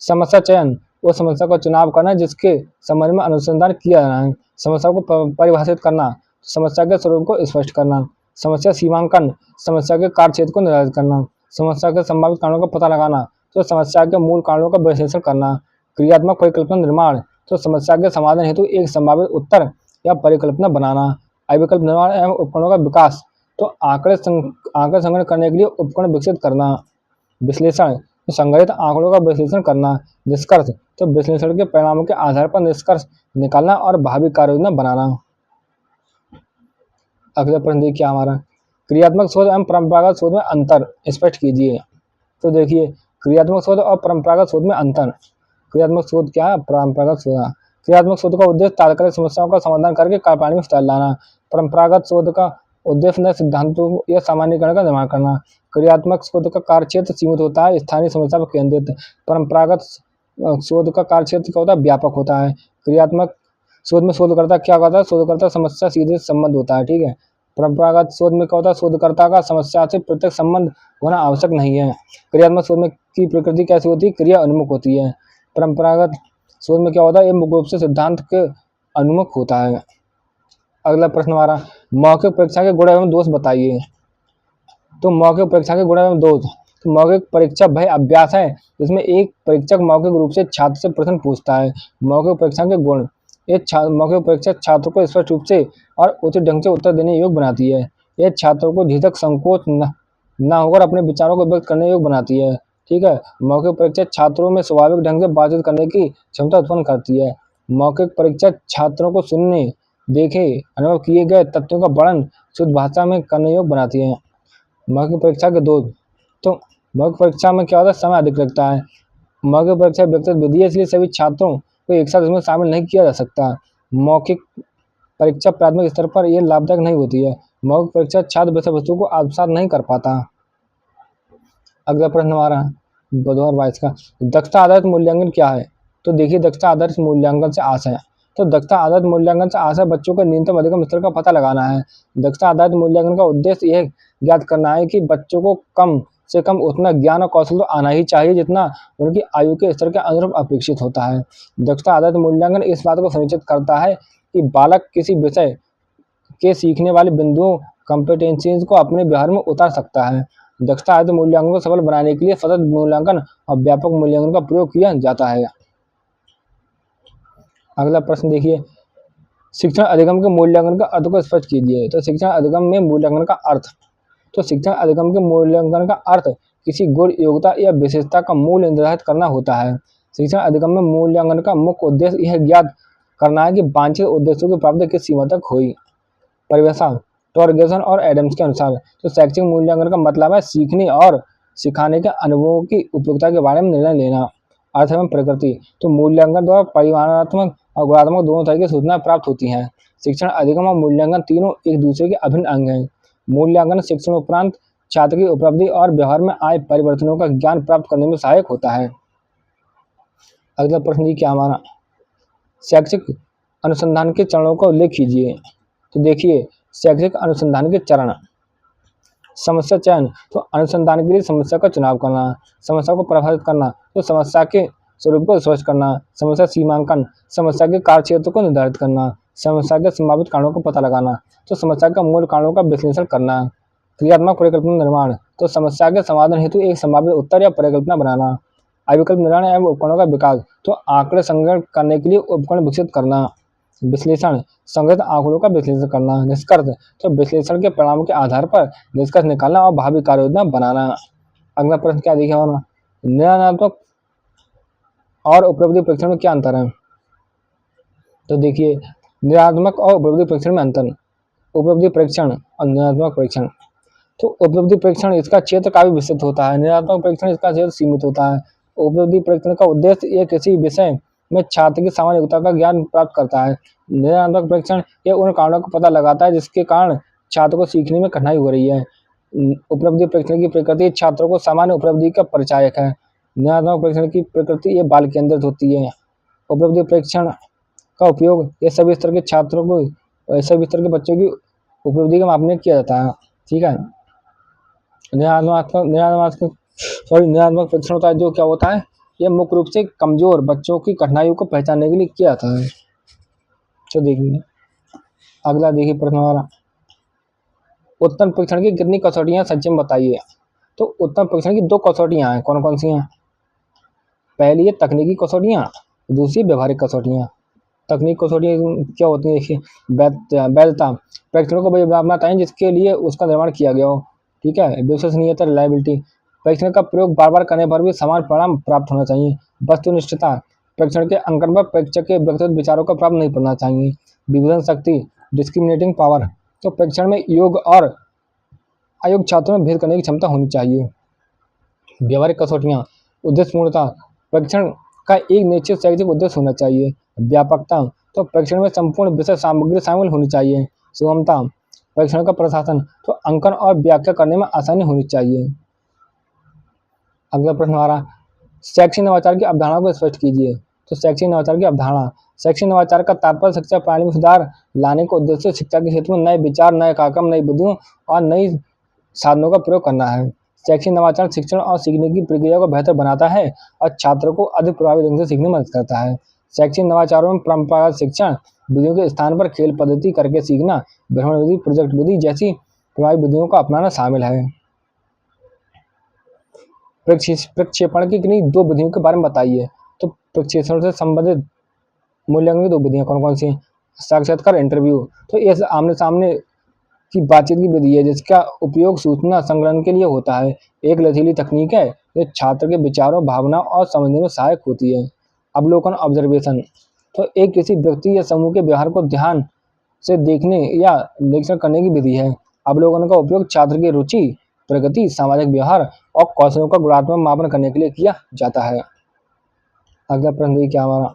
समस्या चयन, वो समस्या का चुनाव करना जिसके संबंध में अनुसंधान किया जाना है। समस्या को परिभाषित करना, समस्या के स्वरूप को स्पष्ट करना। समस्या सीमांकन, समस्या के कार्य क्षेत्र को निर्धारित करना। समस्या के संभावित कारणों का पता लगाना, तो समस्या के मूल कारणों का विश्लेषण करना। क्रियात्मक परिकल्पना निर्माण, तो समस्या के समाधान हेतु एक संभावित उत्तर या परिकल्पना बनाना। अभिकल्प निर्माण एवं उपकरणों का विकास, तो आंकड़े संग्रह करने के लिए उपकरण विकसित करना। विश्लेषण, तो संग्रहित आंकड़ों का विश्लेषण करना। निष्कर्ष, तो विश्लेषण के परिणामों के आधार पर निष्कर्ष निकालना और भावी कार्य योजना बनाना। अगला प्रश्न देखिए हमारा, क्रियात्मक शोध एवं परंपरागत शोध में अंतर स्पष्ट कीजिए। तो देखिए, क्रियात्मक शोध और परंपरागत शोध में अंतर। क्रियात्मक शोध क्या है, परंपरागत शोध। क्रियात्मक शोध का उद्देश्य तात्कालिक समस्याओं का समाधान करके कार्यप्रणाली में सुधार लाना। परंपरागत शोध का उद्देश्य नए सिद्धांतों या सामान्यीकरण का निर्माण करना। क्रियात्मक शोध का कार्यक्षेत्र सीमित होता है, स्थानीय समस्या पर केंद्रित। परंपरागत शोध का कार्यक्षेत्र क्या होता है, व्यापक होता है। क्रियात्मक शोध में शोधकर्ता क्या करता है, शोधकर्ता समस्या सीधे संबंध होता है, ठीक है। परंपरागत शोध में क्या होता है, शोधकर्ता का समस्या से प्रत्यक्ष संबंध होना आवश्यक नहीं है। क्रियात्मक शोध में की प्रकृति कैसी होती है, क्रिया उन्मुख होती है। परंपरागत शोध में क्या होता है, ये मुख्य रूप से सिद्धांत के उन्मुख होता है। अगला प्रश्न हमारा, मौखिक परीक्षा के गुण एवं दोष बताइए। तो मौखिक परीक्षा के गुण एवं दोष, तो मौखिक परीक्षा भय अभ्यास है, जिसमें एक परीक्षक मौखिक रूप से छात्र से प्रश्न पूछता है। मौखिक परीक्षा के गुण, मौखिक परीक्षा छात्र को स्पष्ट रूप से और उचित ढंग से उत्तर देने योग्य बनाती है। यह छात्रों को झिझक संकोच न होकर अपने विचारों को व्यक्त करने योग्य बनाती है, ठीक है। मौखिक परीक्षा छात्रों में स्वाभाविक ढंग से बातचीत करने की क्षमता उत्पन्न करती है। मौखिक परीक्षा छात्रों को सुनने, देखे, अनुभव किए गए तथ्यों का वर्णन शुद्ध भाषा में करने योग्य बनाती है। मौखिक परीक्षा के दोष, तो मौखिक परीक्षा में क्या होता है, समय अधिक लगता है। मौखिक परीक्षा व्यक्तिगत विधि है, इसलिए सभी छात्रों को एक साथ इसमें शामिल नहीं किया जा सकता। मौखिक परीक्षा प्राथमिक स्तर पर यह लाभदायक नहीं होती है। मौखिक परीक्षा छात्र विषय वस्तु को आत्मसात नहीं कर पाता। अगला प्रश्न हमारा 2022 का, दक्षता आधारित मूल्यांकन क्या है। तो देखिए, दक्षता आधारित मूल्यांकन से आशय, तो दक्षता आधारित मूल्यांकन से आशय बच्चों के न्यूनतम अधिकतम स्तर का पता लगाना है। दक्षता आधारित मूल्यांकन का उद्देश्य यह ज्ञात करना है कि बच्चों को कम से कम उतना ज्ञान और कौशल तो आना ही चाहिए जितना उनकी आयु के स्तर के अनुरूप अपेक्षित होता है। दक्षता आधारित मूल्यांकन इस बात को सुनिश्चित करता है कि बालक किसी विषय के सीखने वाले बिंदुओं कॉम्पिटेंसीज को अपने व्यवहार में उतार सकता है। दक्षता आधारित मूल्यांकन को सफल बनाने के लिए सतत मूल्यांकन और व्यापक मूल्यांकन का प्रयोग किया जाता है। अगला प्रश्न देखिए, शिक्षण अधिगम के मूल्यांकन का अर्थ को स्पष्ट कीजिए। तो शिक्षण अधिगम में मूल्यांकन का अर्थ, तो शिक्षण अधिगम के मूल्यांकन का अर्थ किसी गुण, योग्यता या विशेषता का मूल्य निर्धारित करना होता है। शिक्षण अधिगम में मूल्यांकन का मुख्य उद्देश्य यह ज्ञात करना है कि वांछित उद्देश्यों की प्राप्ति किस सीमा तक हुई। परिभाषा, टॉर्गेसन और एडम्स के अनुसार, तो शैक्षिक मूल्यांकन का मतलब है सीखने और सिखाने के अनुभवों की उपयोगिता के बारे में निर्णय लेना। अर्थ एवं प्रकृति, तो मूल्यांकन द्वारा परिमाणात्मक और गुणात्मक दोनों तरह की सूचनाएं प्राप्त होती हैं। शिक्षण अधिगम और मूल्यांकन तीनों एक दूसरे के अभिन्न अंग हैं। मूल्यांकन शिक्षण उपरांत छात्र की उपलब्धि और व्यवहार में आए परिवर्तनों का ज्ञान प्राप्त करने में सहायक होता है। अगला प्रश्न ये क्या हमारा, शैक्षिक अनुसंधान के चरणों का उल्लेख कीजिए। तो देखिए, शैक्षिक अनुसंधान के चरण, समस्या चयन, तो अनुसंधान के लिए समस्या का चुनाव करना। समस्या को परिभाषित करना, तो समस्या के स्वरूप को स्पष्ट करना। समस्या सीमांकन, समस्या के कार्य क्षेत्र को निर्धारित करना। समस्या के संभावित कारणों का पता लगाना, तो समस्या के मूल कारणों का विश्लेषण करना। क्रियात्मक परिकल्पना निर्माण, तो समस्या के समाधान हेतु एक संभावित उत्तर या परिकल्पना बनाना। अभिकल्प निर्माण एवं उपकरणों का विकास, तो आंकड़े संग्रह करने के लिए उपकरण विकसित करना। विश्लेषण, संग्रहित आंकड़ों का विश्लेषण करना। निष्कर्ष, तो विश्लेषण के परिणामों के आधार पर निष्कर्ष निकालना और भावी कार्य योजना बनाना। अगला प्रश्न क्या देखिए, निर्णयात्मक और उपलब्धि परीक्षण में क्या अंतर है? तो देखिए, निर्णयात्मक और उपलब्धि परीक्षण में अंतर। उपलब्धि परीक्षण और निर्णयात्मक परीक्षण। तो उपलब्धि परीक्षण इसका क्षेत्र काफी विस्तृत होता है, निर्णयात्मक परीक्षण इसका क्षेत्र सीमित होता है। उपलब्धि परीक्षण का उद्देश्य ये किसी विषय में छात्र की सामान्य योग्यता का ज्ञान प्राप्त करता है। निर्णयात्मक परीक्षण ये उन कारणों का पता लगाता है जिसके कारण छात्र को सीखने में कठिनाई हो रही है। उपलब्धि परीक्षण की प्रकृति छात्रों को सामान्य उपलब्धि का परिचायक है। निर्णयात्मक परीक्षण की प्रकृति ये बाल केंद्रित होती है। उपलब्धि परीक्षण का उपयोग ये सभी स्तर के छात्रों को, सभी स्तर के बच्चों की उपलब्धि का मापने किया जाता है। ठीक है। निर्णयात्मक परीक्षण होता है जो क्या होता है, ये मुख्य रूप से कमजोर बच्चों की कठिनाइयों को पहचानने के लिए किया जाता है। तो देखिए, अगला देखिए प्रश्न हमारा, उत्तम परीक्षण की कितनी कसौटियां संक्षेप में बताइए। तो उत्तम परीक्षण की 2 कसौटियां हैं, कौन कौन सी हैं? पहली है तकनीकी कसौटियां, दूसरी व्यवहारिक कसौटियां। तकनीक कसौटियां क्या होती है? देखिए, वैधता, परीक्षणों को मापना चाहिए जिसके लिए उसका निर्माण किया गया हो। ठीक है। विश्वसनीयता, रिलायबिलिटी, परीक्षण का प्रयोग बार बार करने पर भी समान परिणाम प्राप्त होना चाहिए। वस्तुनिष्ठता, परीक्षण के अंकन पर परीक्षक के व्यक्तिगत विचारों का प्रभाव नहीं पड़ना चाहिए। विभेदन शक्ति, डिस्क्रिमिनेटिंग पावर, तो परीक्षण में योग्य और अयोग्य छात्रों में भेद करने की क्षमता होनी चाहिए। व्यवहारिक कसौटियां, उद्देश्यपूर्णता, परीक्षण का एक निश्चित शैक्षिक उद्देश्य होना चाहिए। व्यापकता, तो परीक्षण में संपूर्ण विषय सामग्री शामिल होनी चाहिए। सुगमता, परीक्षण का प्रशासन, तो अंकन और व्याख्या करने में आसानी होनी चाहिए। अगला प्रश्न हमारा, शैक्षिक नवाचार की अवधारणा को स्पष्ट कीजिए। तो शैक्षिक नवाचार की अवधारणा, शैक्षिक नवाचार का तात्पर्य शिक्षा प्रणाली में सुधार लाने के उद्देश्य से शिक्षा के क्षेत्र में नए विचार, नए कार्यक्रम, नई बुद्धियों और नई साधनों का प्रयोग करना है। शैक्षिक नवाचार शिक्षण और सीखने की प्रक्रिया को बेहतर बनाता है और छात्रों को अधिक प्रभावी ढंग से सीखने में मदद करता है। शैक्षिक नवाचारों में परंपरागत शिक्षण विधियों के स्थान पर खेल पद्धति करके सीखना, भ्रमण विधि, प्रोजेक्ट विधि जैसी प्रभावी विधियों का अपनाना शामिल है। प्रक्षेपण की किन्हीं 2 विधियों के बारे में बताइए। तो प्रक्षेपण से संबंधित मूल्यांकन की 2 विधियां कौन कौन सी? साक्षात्कार, इंटरव्यू, तो ये आमने सामने की बातचीत की विधि है जिसका उपयोग सूचना संग्रहण के लिए होता है। एक लचीली तकनीक है जो छात्र के विचारों, भावनाओं और समझने में सहायक होती है। अवलोकन, ऑब्जर्वेशन, तो एक किसी व्यक्ति या समूह के व्यवहार को ध्यान से देखने या निरीक्षण करने की विधि है। अवलोकन का उपयोग छात्र की रुचि, प्रगति, सामाजिक व्यवहार और कौशलों का गुणात्मक मापन करने के लिए किया जाता है। अगला प्रश्न क्या हमारा,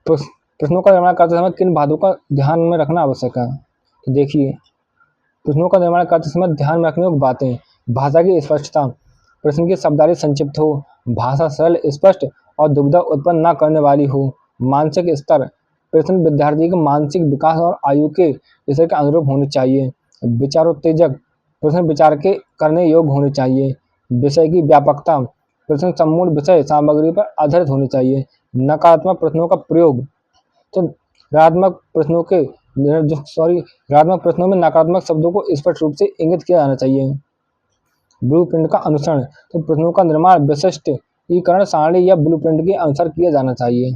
प्रश्नों का निर्माण करते समय किन बातों का ध्यान में रखना आवश्यक है। तो देखिए, प्रश्नों का निर्माण करते समय ध्यान में रखने योग्य बातें, भाषा की स्पष्टता, प्रश्न की शब्दावली संक्षिप्त हो, भाषा सरल, स्पष्ट और दुविधा उत्पन्न न करने वाली हो, मानसिक स्तर, प्रश्न विद्यार्थी के मानसिक विकास और आयु के स्तर के अनुरूप होने चाहिए। विचारोत्तेजक, प्रश्न विचार के करने योग्य होने चाहिए। विषय की व्यापकता, प्रश्न संपूर्ण विषय सामग्री पर आधारित होने चाहिए। नकारात्मक प्रश्नों का प्रयोग, तो ऋणात्मक प्रश्नों में नकारात्मक शब्दों को स्पष्ट रूप से इंगित किया जाना चाहिए। ब्लूप्रिंट का अनुसरण, तो प्रश्नों का निर्माण विशिष्टीकरण सारणी या ब्लूप्रिंट के अनुसार किया जाना चाहिए।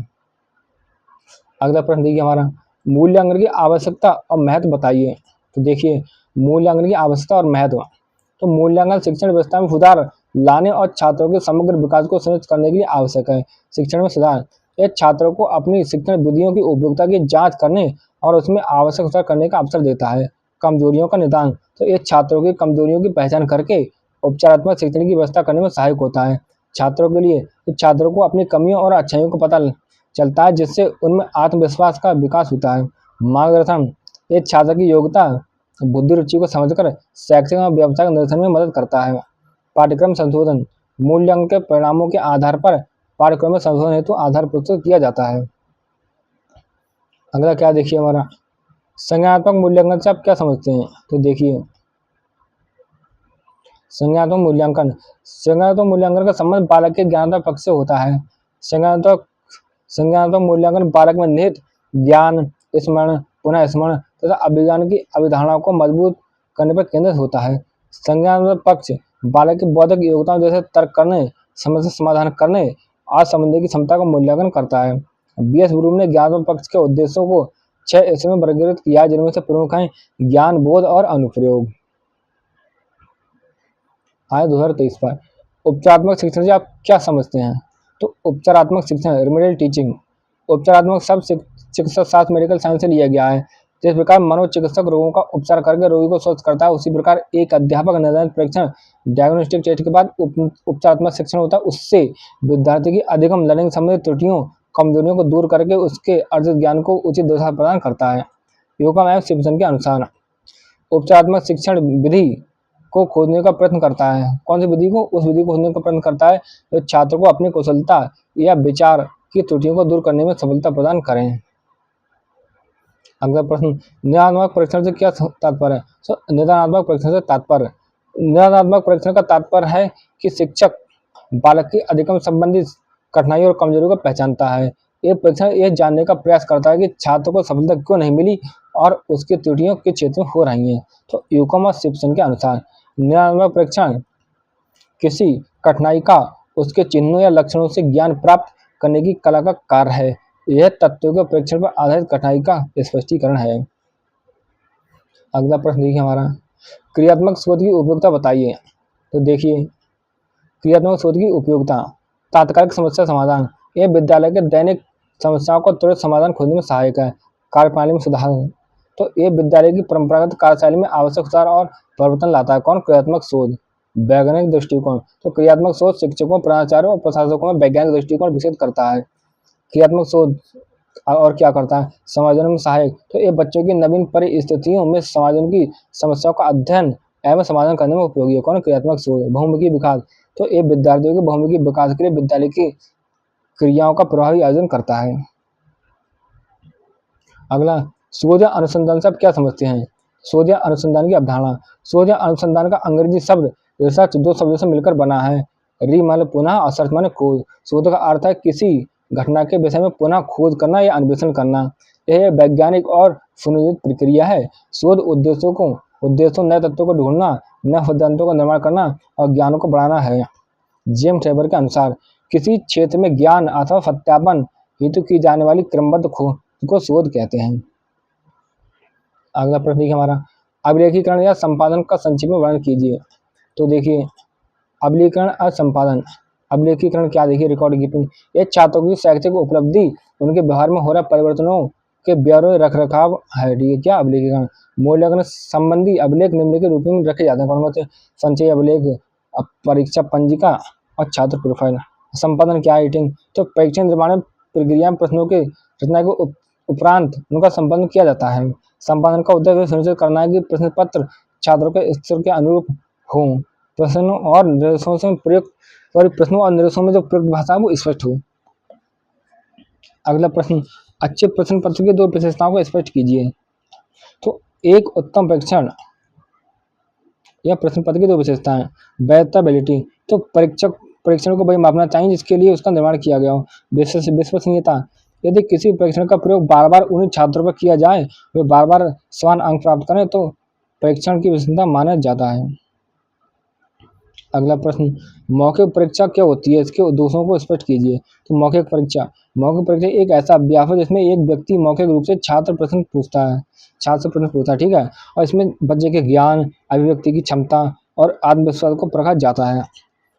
अगला प्रश्न देखिए हमारा, मूल्यांकन की आवश्यकता और महत्व बताइए। तो देखिए, मूल्यांकन की आवश्यकता और महत्व, तो मूल्यांकन शिक्षण व्यवस्था में सुधार लाने और छात्रों के समग्र विकास को सुनिश्चित करने के लिए आवश्यक है। शिक्षण में सुधार, यह छात्रों को अपनी शिक्षण विधियों की उपयोगिता की जांच करने और उसमें आवश्यक सुधार करने का अवसर देता है। कमजोरियों का निदान, तो यह छात्रों की कमजोरियों की पहचान करके उपचारात्मक शिक्षण की व्यवस्था करने में सहायक होता है। छात्रों के लिए, तो छात्रों को अपनी कमियों और अच्छाइयों को पता चलता है जिससे उनमें आत्मविश्वास का विकास होता है। मार्गदर्शन, ये छात्र की योग्यता, बुद्धि, रुचि को समझकर शैक्षिक और व्यावसायिक निर्देशन में मदद करता है। पाठ्यक्रम संशोधन, मूल्यांकन के परिणामों के आधार पर पाठ्यक्रम में संशोधन हेतु आधार प्रस्तुत किया जाता है। अगला क्या देखिए हमारा, संज्ञानात्मक मूल्यांकन से आप क्या समझते हैं। तो देखिए, संज्ञानात्मक मूल्यांकन का संबंध बालक के ज्ञानात्मक पक्ष से होता है। संज्ञानात्मक मूल्यांकन बालक में निहित ज्ञान, स्मरण, पुनः स्मरण तथा अभिज्ञान की अवधारणाओं को मजबूत करने पर केंद्रित होता है। संज्ञानात्मक पक्ष बालक की बौद्धिक योग्यताओं जैसे तर्क करने, समस्या समाधान करने और समझने की क्षमता का मूल्यांकन करता है। बीएस ब्लूम ने ज्ञानात्मक पक्ष के उद्देश्यों को 6 हिस्सों में वर्गीकृत किया जिनमें से प्रमुख हैं ज्ञान, बोध और अनुप्रयोग। आए 2023 पर उपचारात्मक शिक्षण से आप क्या समझते हैं। तो उपचारात्मक शिक्षण रेमेडियल टीचिंग, उपचारात्मक शब्द चिकित्सा शास्त्र मेडिकल साइंस से लिया गया है। जिस प्रकार मनोचिकित्सक रोगों का उपचार करके रोगी को स्वस्थ करता है, उसी प्रकार एक अध्यापक निर्धारित परीक्षण डायग्नोस्टिक टेस्ट के बाद उपचारात्मक शिक्षण होता है। उससे विद्यार्थी की अधिगम लर्निंग संबंधित त्रुटियों कमजोरियों को दूर करके उसके अर्जित ज्ञान को उचित दिशा प्रदान करता है। योगम एवं सिम्पसन के अनुसार उपचारात्मक शिक्षण विधि को खोजने का प्रयत्न करता है। कौन सी विधि को? उस विधि को खोजने का प्रयत्न करता है जो छात्र को अपनी कुशलता या विचार की त्रुटियों को दूर करने में सफलता प्रदान करें। अगला प्रश्न, निदानात्मक परीक्षण से क्या तात्पर्य है? निदानात्मक परीक्षण से तात्पर्य, निदानात्मक परीक्षण का तात्पर्य है कि शिक्षक बालक की अधिगम संबंधी कठिनाइयों और कमजोरियों को पहचानता है। ये परीक्षण यह जानने का प्रयास करता है कि छात्र को सफलता क्यों नहीं मिली और उसकी त्रुटियों किस क्षेत्र में हो रही हैं। तो यूकम और सिम्पसन के अनुसार निदानात्मक परीक्षण किसी कठिनाई का उसके चिन्हों या लक्षणों से ज्ञान प्राप्त करने की कला का कार्य है। यह तथ्यों के परीक्षण पर आधारित कठिनाई का स्पष्टीकरण है। अगला प्रश्न देखिए हमारा, क्रियात्मक शोध की उपयोगिता बताइए। तो देखिए, क्रियात्मक शोध की उपयोगिता, तात्कालिक समस्या समाधान, यह विद्यालय के दैनिक समस्याओं को तुरंत समाधान खोजने में सहायक है। कार्यप्रणाली में सुधार, तो ये विद्यालय की परंपरागत कार्यशैली में आवश्यक सुधार और परिवर्तन लाता है। कौन? क्रियात्मक शोध। वैज्ञानिक दृष्टिकोण, तो क्रियात्मक शोध शिक्षकों, प्राचार्यों और प्रशासकों में वैज्ञानिक दृष्टिकोण विकसित करता है। क्रियात्मक शोध और क्या करता है? समाधान में सहायक, तो ये बच्चों की नवीन परिस्थितियों में समाधान की समस्याओं का अध्ययन एवं समाधान करने में उपयोगी है। कौन? क्रियात्मक शोध। बहुमुखी विकास, तो ये विद्यार्थियों के बहुमुखी विकास के लिए विद्यालय की क्रियाओं का प्रभावी आयोजन करता है। अगला, शोध या अनुसंधान से आप क्या समझते हैं? शोध या अनुसंधान की अवधारणा, शोध या अनुसंधान का अंग्रेजी शब्द रिसर्च दो शब्दों से मिलकर बना है। री माने पुनः और सर्च माने खोज। शोध का अर्थ है किसी घटना के विषय में पुनः खोज करना या अन्वेषण करना। यह वैज्ञानिक और सुनियोजित प्रक्रिया है। शोध उद्देश्यों नए तत्वों को ढूंढना, नए सिद्धांतों का निर्माण करना और ज्ञान को बढ़ाना है। जेम्स ट्रेवर के अनुसार किसी क्षेत्र में ज्ञान अथवा सत्यापन हेतु की जाने वाली क्रमबद्ध खोज को शोध कहते हैं। अगला प्रश्न देखिए हमारा, अभिलेखीकरण या संपादन का संक्षिप्त में वर्णन कीजिए। तो देखिए, अभिलेखीकरण और संपादन, अभिलेखीकरण क्या? देखिए, रिकॉर्ड कीपिंग, ये छात्रों की शैक्षिक उपलब्धि, उनके व्यवहार में हो रहे परिवर्तनों के ब्यौरे रख रखाव है। ठीक है, क्या? अभिलेखीकरण। मूल्यांकन संबंधी अभिलेख निम्नलिखित रूप में रखे जाते हैं। कौन कौन से? संचय अभिलेख, परीक्षा पंजिका और छात्र प्रोफाइल। संपादन क्या है? एडिटिंग, तो परीक्षा निर्माण प्रक्रिया में प्रश्नों के रचना के उपरांत उनका संपादन किया जाता है। संपादन का उद्देश्य सुनिश्चित करना है कि प्रश्न पत्र छात्रों के स्तर के अनुरूप हो। प्रश्नों और निर्देशों से प्रयुक्त प्रश्नों और निर्देशों में जो प्रयुक्त भाषा है वो स्पष्ट हो। अगला प्रश्न, अच्छे प्रश्न पत्र की दो विशेषताओं को स्पष्ट कीजिए। तो एक उत्तम परीक्षण या प्रश्न पत्र की दो विशेषताएं, वैधता वैलिडिटी, तो परीक्षण को वही मापना चाहिए जिसके लिए उसका निर्माण किया गया हो। विश्वसनीयता, यदि किसी परीक्षण का प्रयोग बार बार उन्हीं छात्रों पर किया जाए, वे बार बार समान अंक प्राप्त करें, तो परीक्षण की विश्वसनीयता माना जाता है। अगला प्रश्न, मौखिक परीक्षा क्या होती है? इसके उद्देश्यों को स्पष्ट कीजिए। तो मौखिक परीक्षा एक ऐसा अभ्यास है जिसमें एक व्यक्ति मौखिक रूप से छात्र से प्रश्न पूछता है। ठीक है, और इसमें बच्चे के ज्ञान, अभिव्यक्ति की क्षमता और आत्मविश्वास को परखा जाता है।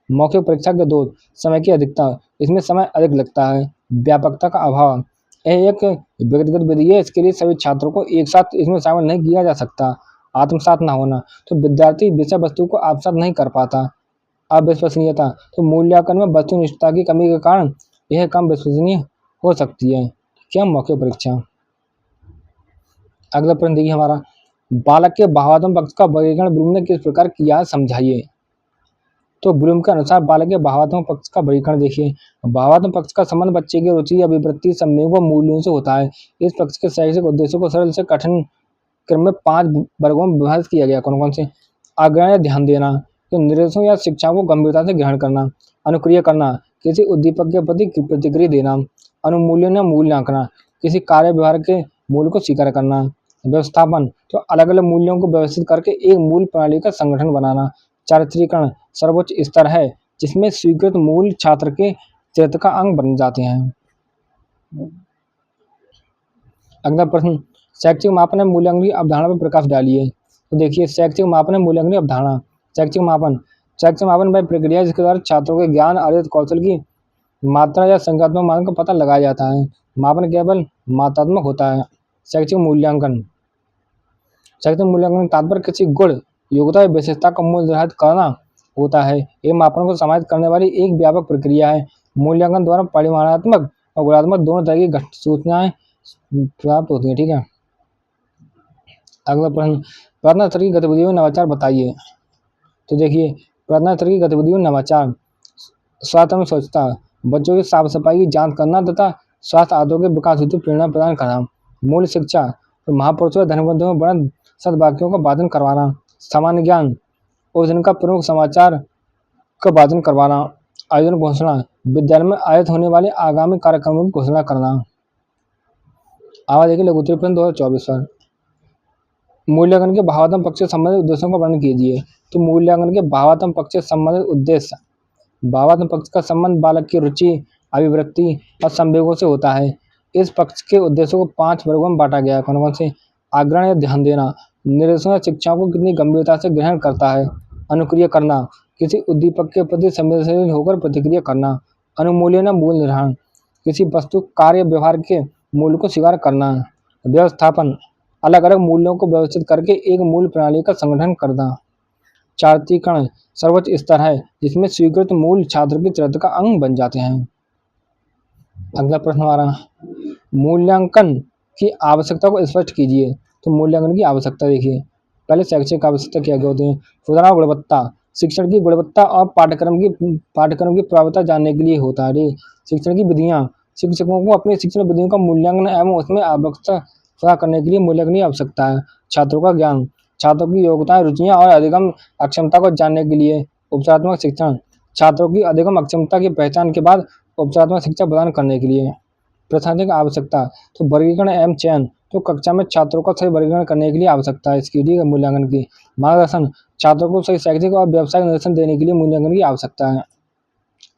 मौखिक परीक्षा के दोष, समय की अधिकता, इसमें समय अधिक लगता है। व्यापकता का अभाव, यह एक व्यक्तिगत विधि है, इसके लिए सभी छात्रों को एक साथ इसमें शामिल नहीं किया जा सकता। आत्मसात न होना, तो विद्यार्थी विषय वस्तु को आत्मसात नहीं कर पाता। अविश्वसनीयता, तो मूल्यांकन में वस्तुनिष्ठता की कमी के कारण यह कम विश्वसनीय हो सकती है। क्या? मौखिक परीक्षा। अगला प्रश्न देखिए हमारा, बालक के भावात्मक पक्ष का वर्गीकरण ब्लूम ने किस प्रकार किया है, समझाइए। तो ब्लूम के अनुसार बालक के भावात्मक पक्ष का वर्गीकरण देखिए। भावात्मक पक्ष का संबंध बच्चे की रुचि, अभिवृत्ति, संवेग व मूल्यों से होता है। इस पक्ष के शैक्षिक उद्देश्यों को सरल से कठिन क्रम में 5 वर्गों में विभाजित किया गया। कौन कौन से? आग्रह या ध्यान देना, तो निर्देशों या शिक्षाओं को गंभीरता से ग्रहण करना। अनुक्रिया करना, किसी उद्दीपक के प्रति प्रतिक्रिया देना। अनुमूल्यन या मूल्यांकन, किसी कार्य व्यवहार के मूल्य को स्वीकार करना। व्यवस्थापन, तो अलग अलग मूल्यों को व्यवस्थित करके एक मूल प्रणाली का संगठन बनाना। चारित्रीकरण, सर्वोच्च स्तर है जिसमें स्वीकृत मूल छात्र के चरित्र का अंग बन जाते हैं। अगला प्रश्न, शैक्षिक मापन एवं मूल्यांकन की अवधारणा पर प्रकाश डालिए। तो देखिए, शैक्षिक मापन एवं मूल्यांकन की अवधारणा। शैक्षिक मापन वह प्रक्रिया जिसके द्वारा छात्रों के ज्ञान, अर्जित कौशल की मात्रा या संख्यात्मक मान का पता लगाया जाता है। मापन केवल मात्रात्मक होता है। शैक्षिक मूल्यांकन। शैक्षिक मूल्यांकन का तात्पर्य किसी गुण, योग्यता या विशेषता का मूल्य निर्धारित करना होता है। ये मापन को समाहित करने वाली एक व्यापक प्रक्रिया है। मूल्यांकन द्वारा परिमाणात्मक और गुणात्मक दोनों तरह की सूचनाएं प्राप्त होती हैं। ठीक है। अगला प्रश्न, प्रार्थना स्तर की गतिविधियों में नवाचार बताइए। तो देखिए, प्रार्थना स्तर की गतिविधियों में नवाचार, स्वास्थ्य में स्वच्छता, बच्चों की साफ सफाई की जांच करना तथा स्वास्थ्य आदतों के विकास हेतु प्रेरणा प्रदान करना। मूल शिक्षा, तो महापुरुषों या धर्मग्रंथों में वर्णित सद्वाक्यों का वाचन करवाना। सामान्य ज्ञान, उस दिन का प्रमुख समाचार का वाचन करवाना। आयोजन घोषणा, विद्यालय में आयोजित होने वाले आगामी कार्यक्रमों की घोषणा करना। आवाज देखिए लघुत्तरीय प्रश्न 2024 पर। मूल्यांकन के भावात्मक पक्ष से संबंधित उद्देश्यों का वर्णन कीजिए। तो मूल्यांकन के भावात्मक पक्ष से संबंधित उद्देश्य, भावात्मक पक्ष का संबंध बालक की रुचि, अभिवृत्ति और संवेगों से होता है। इस पक्ष के उद्देश्यों को 5 वर्गों में बांटा गया है। कौन कौन से? आग्रहण या ध्यान देना, निर्देशों या शिक्षाओं को कितनी गंभीरता से ग्रहण करता है। अनुक्रिया करना, किसी उद्दीपक के प्रति संवेदनशील होकर प्रतिक्रिया करना। अनुमूल्यन या मूल्य निर्धारण, किसी वस्तु, कार्य, व्यवहार के मूल्य को स्वीकार करना। व्यवस्थापन, अलग अलग मूल्यों को व्यवस्थित करके एक मूल्य प्रणाली का संगठन करना। चार्टीकरण, सर्वोच्च स्तर है जिसमें स्वीकृत मूल्य छात्र के चरित्र का अंग बन जाते हैं। अगला प्रश्न हमारा, मूल्यांकन की आवश्यकता को स्पष्ट कीजिए। तो मूल्यांकन की आवश्यकता देखिए, पहले शैक्षिक आवश्यकता क्या क्या होती है। सुधार और गुणवत्ता, शिक्षण की गुणवत्ता और पाठ्यक्रम की प्रभावता जानने के लिए होता है। शिक्षण की विधियाँ, शिक्षकों को अपनी शिक्षण विधियों का मूल्यांकन एवं उसमें आवश्यकता पूरा करने के लिए मूल्यांकन की आवश्यकता है। छात्रों का ज्ञान, छात्रों की योग्यताएं, रुचियां और अधिगम अक्षमता को जानने के लिए। उपचारात्मक शिक्षण, छात्रों की अधिगम अक्षमता की पहचान के बाद उपचारात्मक शिक्षा प्रदान करने के लिए। प्रशासनिक आवश्यकता, तो वर्गीकरण एवं चयन, तो कक्षा में छात्रों का सही वर्गीकरण करने के लिए आवश्यकता है इसकी। ठीक है। मूल्यांकन की मार्गदर्शन, छात्रों को सही शैक्षिक और व्यावसायिक निर्देशन देने के लिए मूल्यांकन की आवश्यकता है।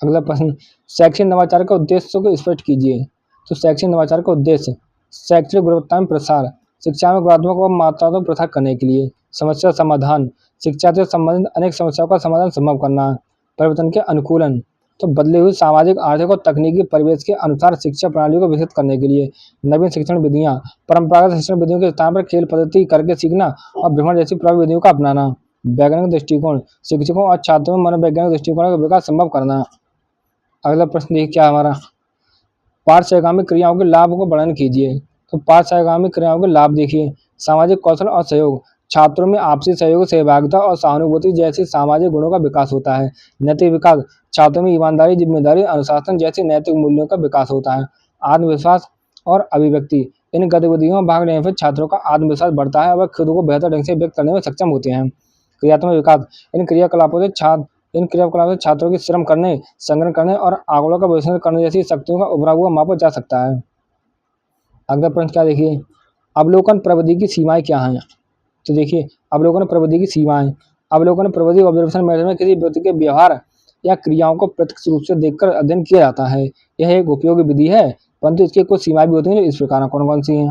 अगला प्रश्न, शैक्षिक नवाचार का उद्देश्य को स्पष्ट कीजिए। तो शैक्षिक नवाचार का उद्देश्य, शैक्षिक गुणवत्ता में प्रसार, शिक्षा में गुणात्मक और मात्रात्मक प्रसार करने के लिए। समस्या समाधान, शिक्षा से संबंधित अनेक समस्याओं का समाधान संभव करना। परिवर्तन के अनुकूलन, तो बदले हुए सामाजिक, आर्थिक और तकनीकी परिवेश के अनुसार शिक्षा प्रणाली को विकसित करने के लिए। नवीन शिक्षण विधियाँ, परंपरागत शिक्षण विधियों के स्थान पर खेल पद्धति करके सीखना और भ्रमण जैसी प्रभावी विधियों का अपनाना। वैज्ञानिक दृष्टिकोण, शिक्षकों और छात्रों में मनोवैज्ञानिक दृष्टिकोण का विकास संभव करना। अगला प्रश्न देखिए क्या हमारा, पार्श्वगामी क्रियाओं के लाभ को वर्णन कीजिए। तो पार्श्वगामी क्रियाओं के लाभ देखिए, सामाजिक कौशल और सहयोग, छात्रों में आपसी सहयोग, सहभागिता और सहानुभूति जैसे सामाजिक गुणों का विकास होता है। नैतिक विकास, छात्रों में ईमानदारी, जिम्मेदारी, अनुशासन जैसे नैतिक मूल्यों का विकास होता है। आत्मविश्वास और अभिव्यक्ति, इन गतिविधियों में भाग लेने से छात्रों का आत्मविश्वास बढ़ता है और वह खुद को बेहतर ढंग से व्यक्त करने में सक्षम होते हैं। क्रियात्मक विकास, इन क्रियाकलापों से छात्रों की श्रम करने, संग्रह करने और आंकड़ों का विश्लेषण करने जैसी शक्तियों का उभरा हुआ मापा जा सकता है। अगला प्रश्न क्या देखिए, अवलोकन प्रविधि की सीमाएं क्या हैं। तो देखिए, अवलोकन प्रविधि की सीमाएं, अवलोकन प्रविधि ऑब्जर्वेशन मेथड में किसी व्यक्ति के व्यवहार या क्रियाओं को प्रत्यक्ष रूप से देखकर अध्ययन किया जाता है। यह एक उपयोगी विधि है, परंतु इसकी कुछ सीमाएं भी होती हैं जो इस प्रकार कौन कौन सी हैं।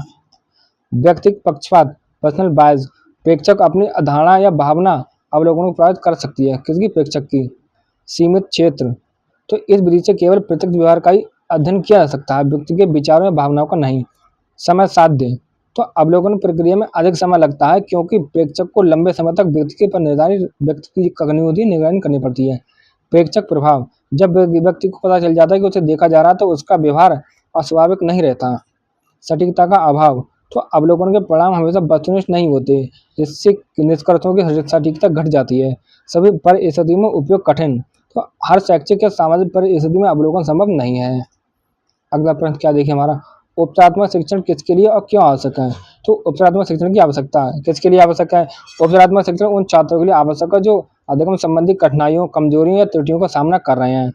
व्यक्तिगत पक्षपात, पर्सनल बायस, प्रेक्षक अपनी अवधारणा या भावना अवलोकनों को प्रभावित कर सकती है। किसकी? प्रेक्षक की। सीमित क्षेत्र, तो इस विधि से केवल प्रत्यक्ष व्यवहार का ही अध्ययन किया जा सकता है, व्यक्ति के विचारों या भावनाओं का नहीं। समय साध्य, तो अवलोकन प्रक्रिया में अधिक समय लगता है क्योंकि प्रेक्षक को लंबे समय तक व्यक्ति पर निर्धारित व्यक्ति की करनी होती है, निगरानी करनी पड़ती है। प्रेक्षक प्रभाव, जब व्यक्ति को पता चल जाता है कि उसे देखा जा रहा है तो उसका व्यवहार अस्वाभाविक नहीं रहता। सटीकता का अभाव, तो अवलोकन के परिणाम हमेशा वस्तुनिष्ठ नहीं होते, जिससे निष्कर्षों की सटीकता घट जाती है। सभी परिस्थितियों में उपयोग कठिन, तो हर शैक्षिक या सामाजिक परिस्थिति में अवलोकन संभव नहीं है। अगला प्रश्न क्या देखिए हमारा, उपचारात्मक शिक्षण किसके लिए और क्यों आवश्यक है। तो उपचारात्मक शिक्षण की आवश्यकता किसके लिए आवश्यक है। उपचारात्मक शिक्षण उन छात्रों के लिए आवश्यक है जो अधिगम संबंधी कठिनाइयों, कमजोरियों या त्रुटियों का सामना कर रहे हैं।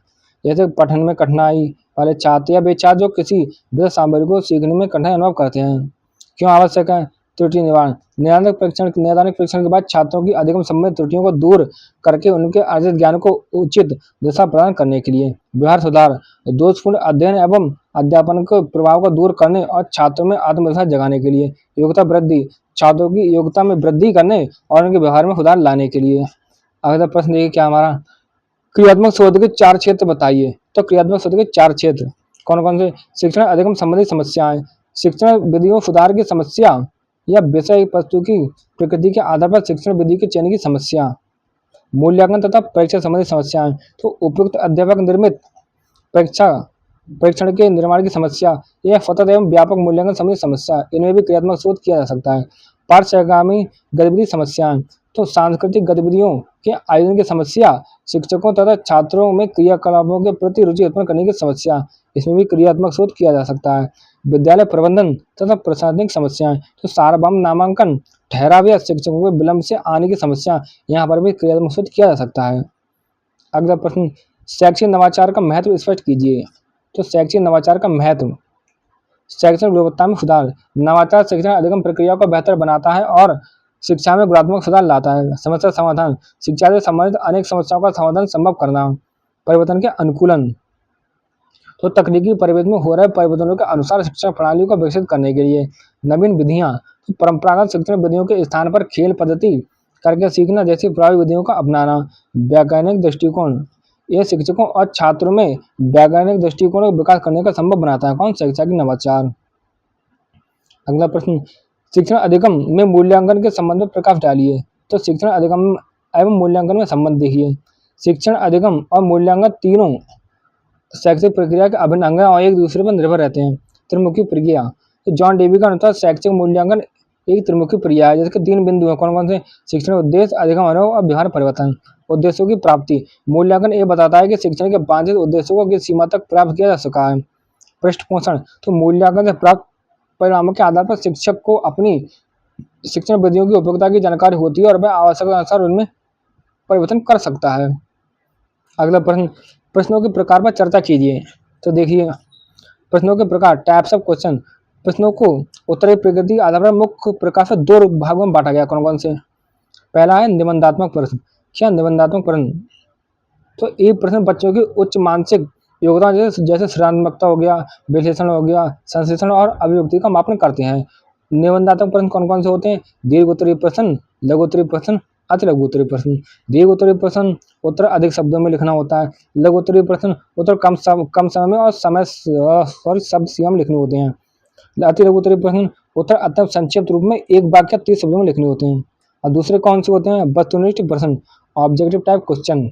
जैसे पठन में कठिनाई वाले छात्र या वे छात्र जो किसी विशेष सामग्री को सीखने में कठिनाई अनुभव करते हैं। क्यों आवश्यक है। त्रुटि निवारण, नैदानिक परीक्षण के बाद छात्रों की अधिगम संबंधित त्रुटियों को दूर करके उनके अर्जित ज्ञान को उचित दिशा प्रदान करने के लिए। व्यवहार सुधार, दोषपूर्ण अध्ययन एवं अध्यापन के प्रभाव को दूर करने और छात्रों में आत्मविश्वास जगाने के लिए। योग्यता वृद्धि, छात्रों की योग्यता में वृद्धि करने और उनके व्यवहार में सुधार लाने के लिए। अगला प्रश्न देखिए क्या हमारा, क्रियात्मक शोध के 4 क्षेत्र बताइए। तो क्रियात्मक शोध के 4 क्षेत्र कौन-कौन से? शिक्षण अधिगम संबंधी समस्याएँ, शिक्षण विधियों सुधार की समस्या या विषय वस्तु की प्रकृति के आधार पर शिक्षण विधि के चयन की समस्या, मूल्यांकन तथा परीक्षा संबंधी समस्याएँ। तो उपयुक्त अध्यापक निर्मित परीक्षा परीक्षण के निर्माण की समस्या या सतत एवं व्यापक मूल्यांकन संबंधी समस्या, इनमें भी क्रियात्मक शोध किया जा सकता है। पार्श्वगामी गतिविधि समस्याएँ, तो सांस्कृतिक गतिविधियों के आयोजन की समस्या, शिक्षकों तथा छात्रों में क्रियाकलापों के प्रति रुचि उत्पन्न करने की समस्या, इसमें भी क्रियात्मक शोध किया जा सकता है। विद्यालय प्रबंधन तथा प्रशासनिक समस्याएँ, तो सार्वभौम नामांकन, ठहराव या शिक्षकों के विलंब से आने की समस्या, यहाँ पर भी क्रियात्मक शोध किया जा सकता है। अगला प्रश्न, शैक्षिक नवाचार का महत्व स्पष्ट कीजिए। तो शैक्षिक नवाचार का महत्व, शैक्षणिक गुणवत्ता में सुधार, नवाचार शिक्षण अधिगम प्रक्रिया को बेहतर बनाता है और शिक्षा में गुणात्मक सुधार लाता है। समस्या समाधान, शिक्षा से संबंधित अनेक समस्याओं का समाधान संभव करना। परिवर्तन के अनुकूलन, तो तकनीकी परिवेश में हो रहे परिवर्तनों के अनुसार शिक्षा प्रणाली को विकसित करने के लिए। नवीन विधियाँ, तो परंपरागत शिक्षण विधियों के स्थान पर खेल पद्धति करके सीखना जैसी प्रभावी विधियों का अपनाना। वैज्ञानिक दृष्टिकोण, ये शिक्षकों और छात्रों में वैज्ञानिक दृष्टिकोण का विकास करने का संभव बनाता है। कौन? शैक्षिक नवाचार। अगला प्रश्न, शिक्षण अधिगम में मूल्यांकन के संबंध में प्रकाश डालिए। तो शिक्षण अधिगम एवं मूल्यांकन में संबंध देखिए। शिक्षण अधिगम और मूल्यांकन तीनों शैक्षिक प्रक्रिया के अभिन्न अंग हैं और एक दूसरे पर निर्भर रहते हैं। त्रिमुखी प्रक्रिया, तो जॉन डेवी के अनुसार शैक्षिक मूल्यांकन एक त्रिमुखी प्रक्रिया है जिसके 3 बिंदु हैं। कौन-कौन से? शिक्षण उद्देश्य, अधिगम अनुभव और व्यवहार परिवर्तन। उद्देश्यों की प्राप्ति, मूल्यांकन ये बताता है कि शिक्षण के वांछित उद्देश्यों को किस सीमा तक प्राप्त किया जा सका है। पृष्ठपोषण, तो मूल्यांकन से प्राप्त परिणामों के आधार पर शिक्षक को अपनी शिक्षण विधियों की उपयोगिता की जानकारी होती है और वह आवश्यकता अनुसार उनमें परिवर्तन कर सकता है। अगला प्रश्न, प्रश्नों के प्रकार पर चर्चा कीजिए। तो देखिए, प्रश्नों के प्रकार, टाइप्स ऑफ क्वेश्चन। प्रश्नों को उत्तरीय प्रकृति के आधार पर मुख्य प्रकार से 2 भागों में बांटा गया। कौन-कौन से? पहला है निबंधात्मक प्रश्न। क्या निबंधात्मक प्रश्न? तो ये प्रश्न बच्चों की उच्च मानसिक योग्यता जैसे सृजनात्मकता हो गया, विश्लेषण हो गया, संश्लेषण और अभिव्यक्ति का मापन करते हैं। निबंधात्मक प्रश्न कौन-कौन से होते हैं? दीर्घ उत्तरीय प्रश्न, लघु उत्तरीय प्रश्न, अति लघु उत्तरीय प्रश्न। दीर्घ उत्तरीय प्रश्न उत्तर अधिक शब्दों में लिखना होता है। लघु उत्तरीय प्रश्न उत्तर कम समय में और शब्द सीमा में लिखने होते हैं। अति लघु उत्तरीय प्रश्न उत्तर अत्यंत संक्षिप्त रूप में 1 वाक्य 30 शब्दों में लिखने होते हैं। और दूसरे कौन से होते हैं? वस्तुनिष्ठ प्रश्न, ऑब्जेक्टिव टाइप क्वेश्चन।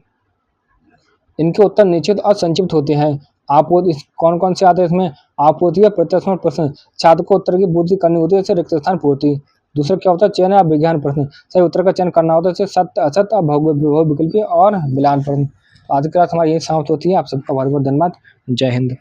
इनके उत्तर निश्चित और संक्षिप्त होते हैं। कौन-कौन से आते हैं इसमें? आपूर्ति या प्रत्यात्मक प्रश्न, छात्र को उत्तर की पूर्ति करनी होती है, जैसे रिक्त स्थान पूर्ति। दूसरा क्या होता है? चयन या विज्ञान प्रश्न, सही उत्तर का चयन करना होता है, जैसे सत्य असत्य और बहुविकल्पी और मिलान प्रश्न। आज की क्लास हमारी यही समाप्त होती है। आप सबका बहुत बहुत धन्यवाद। जय हिंद।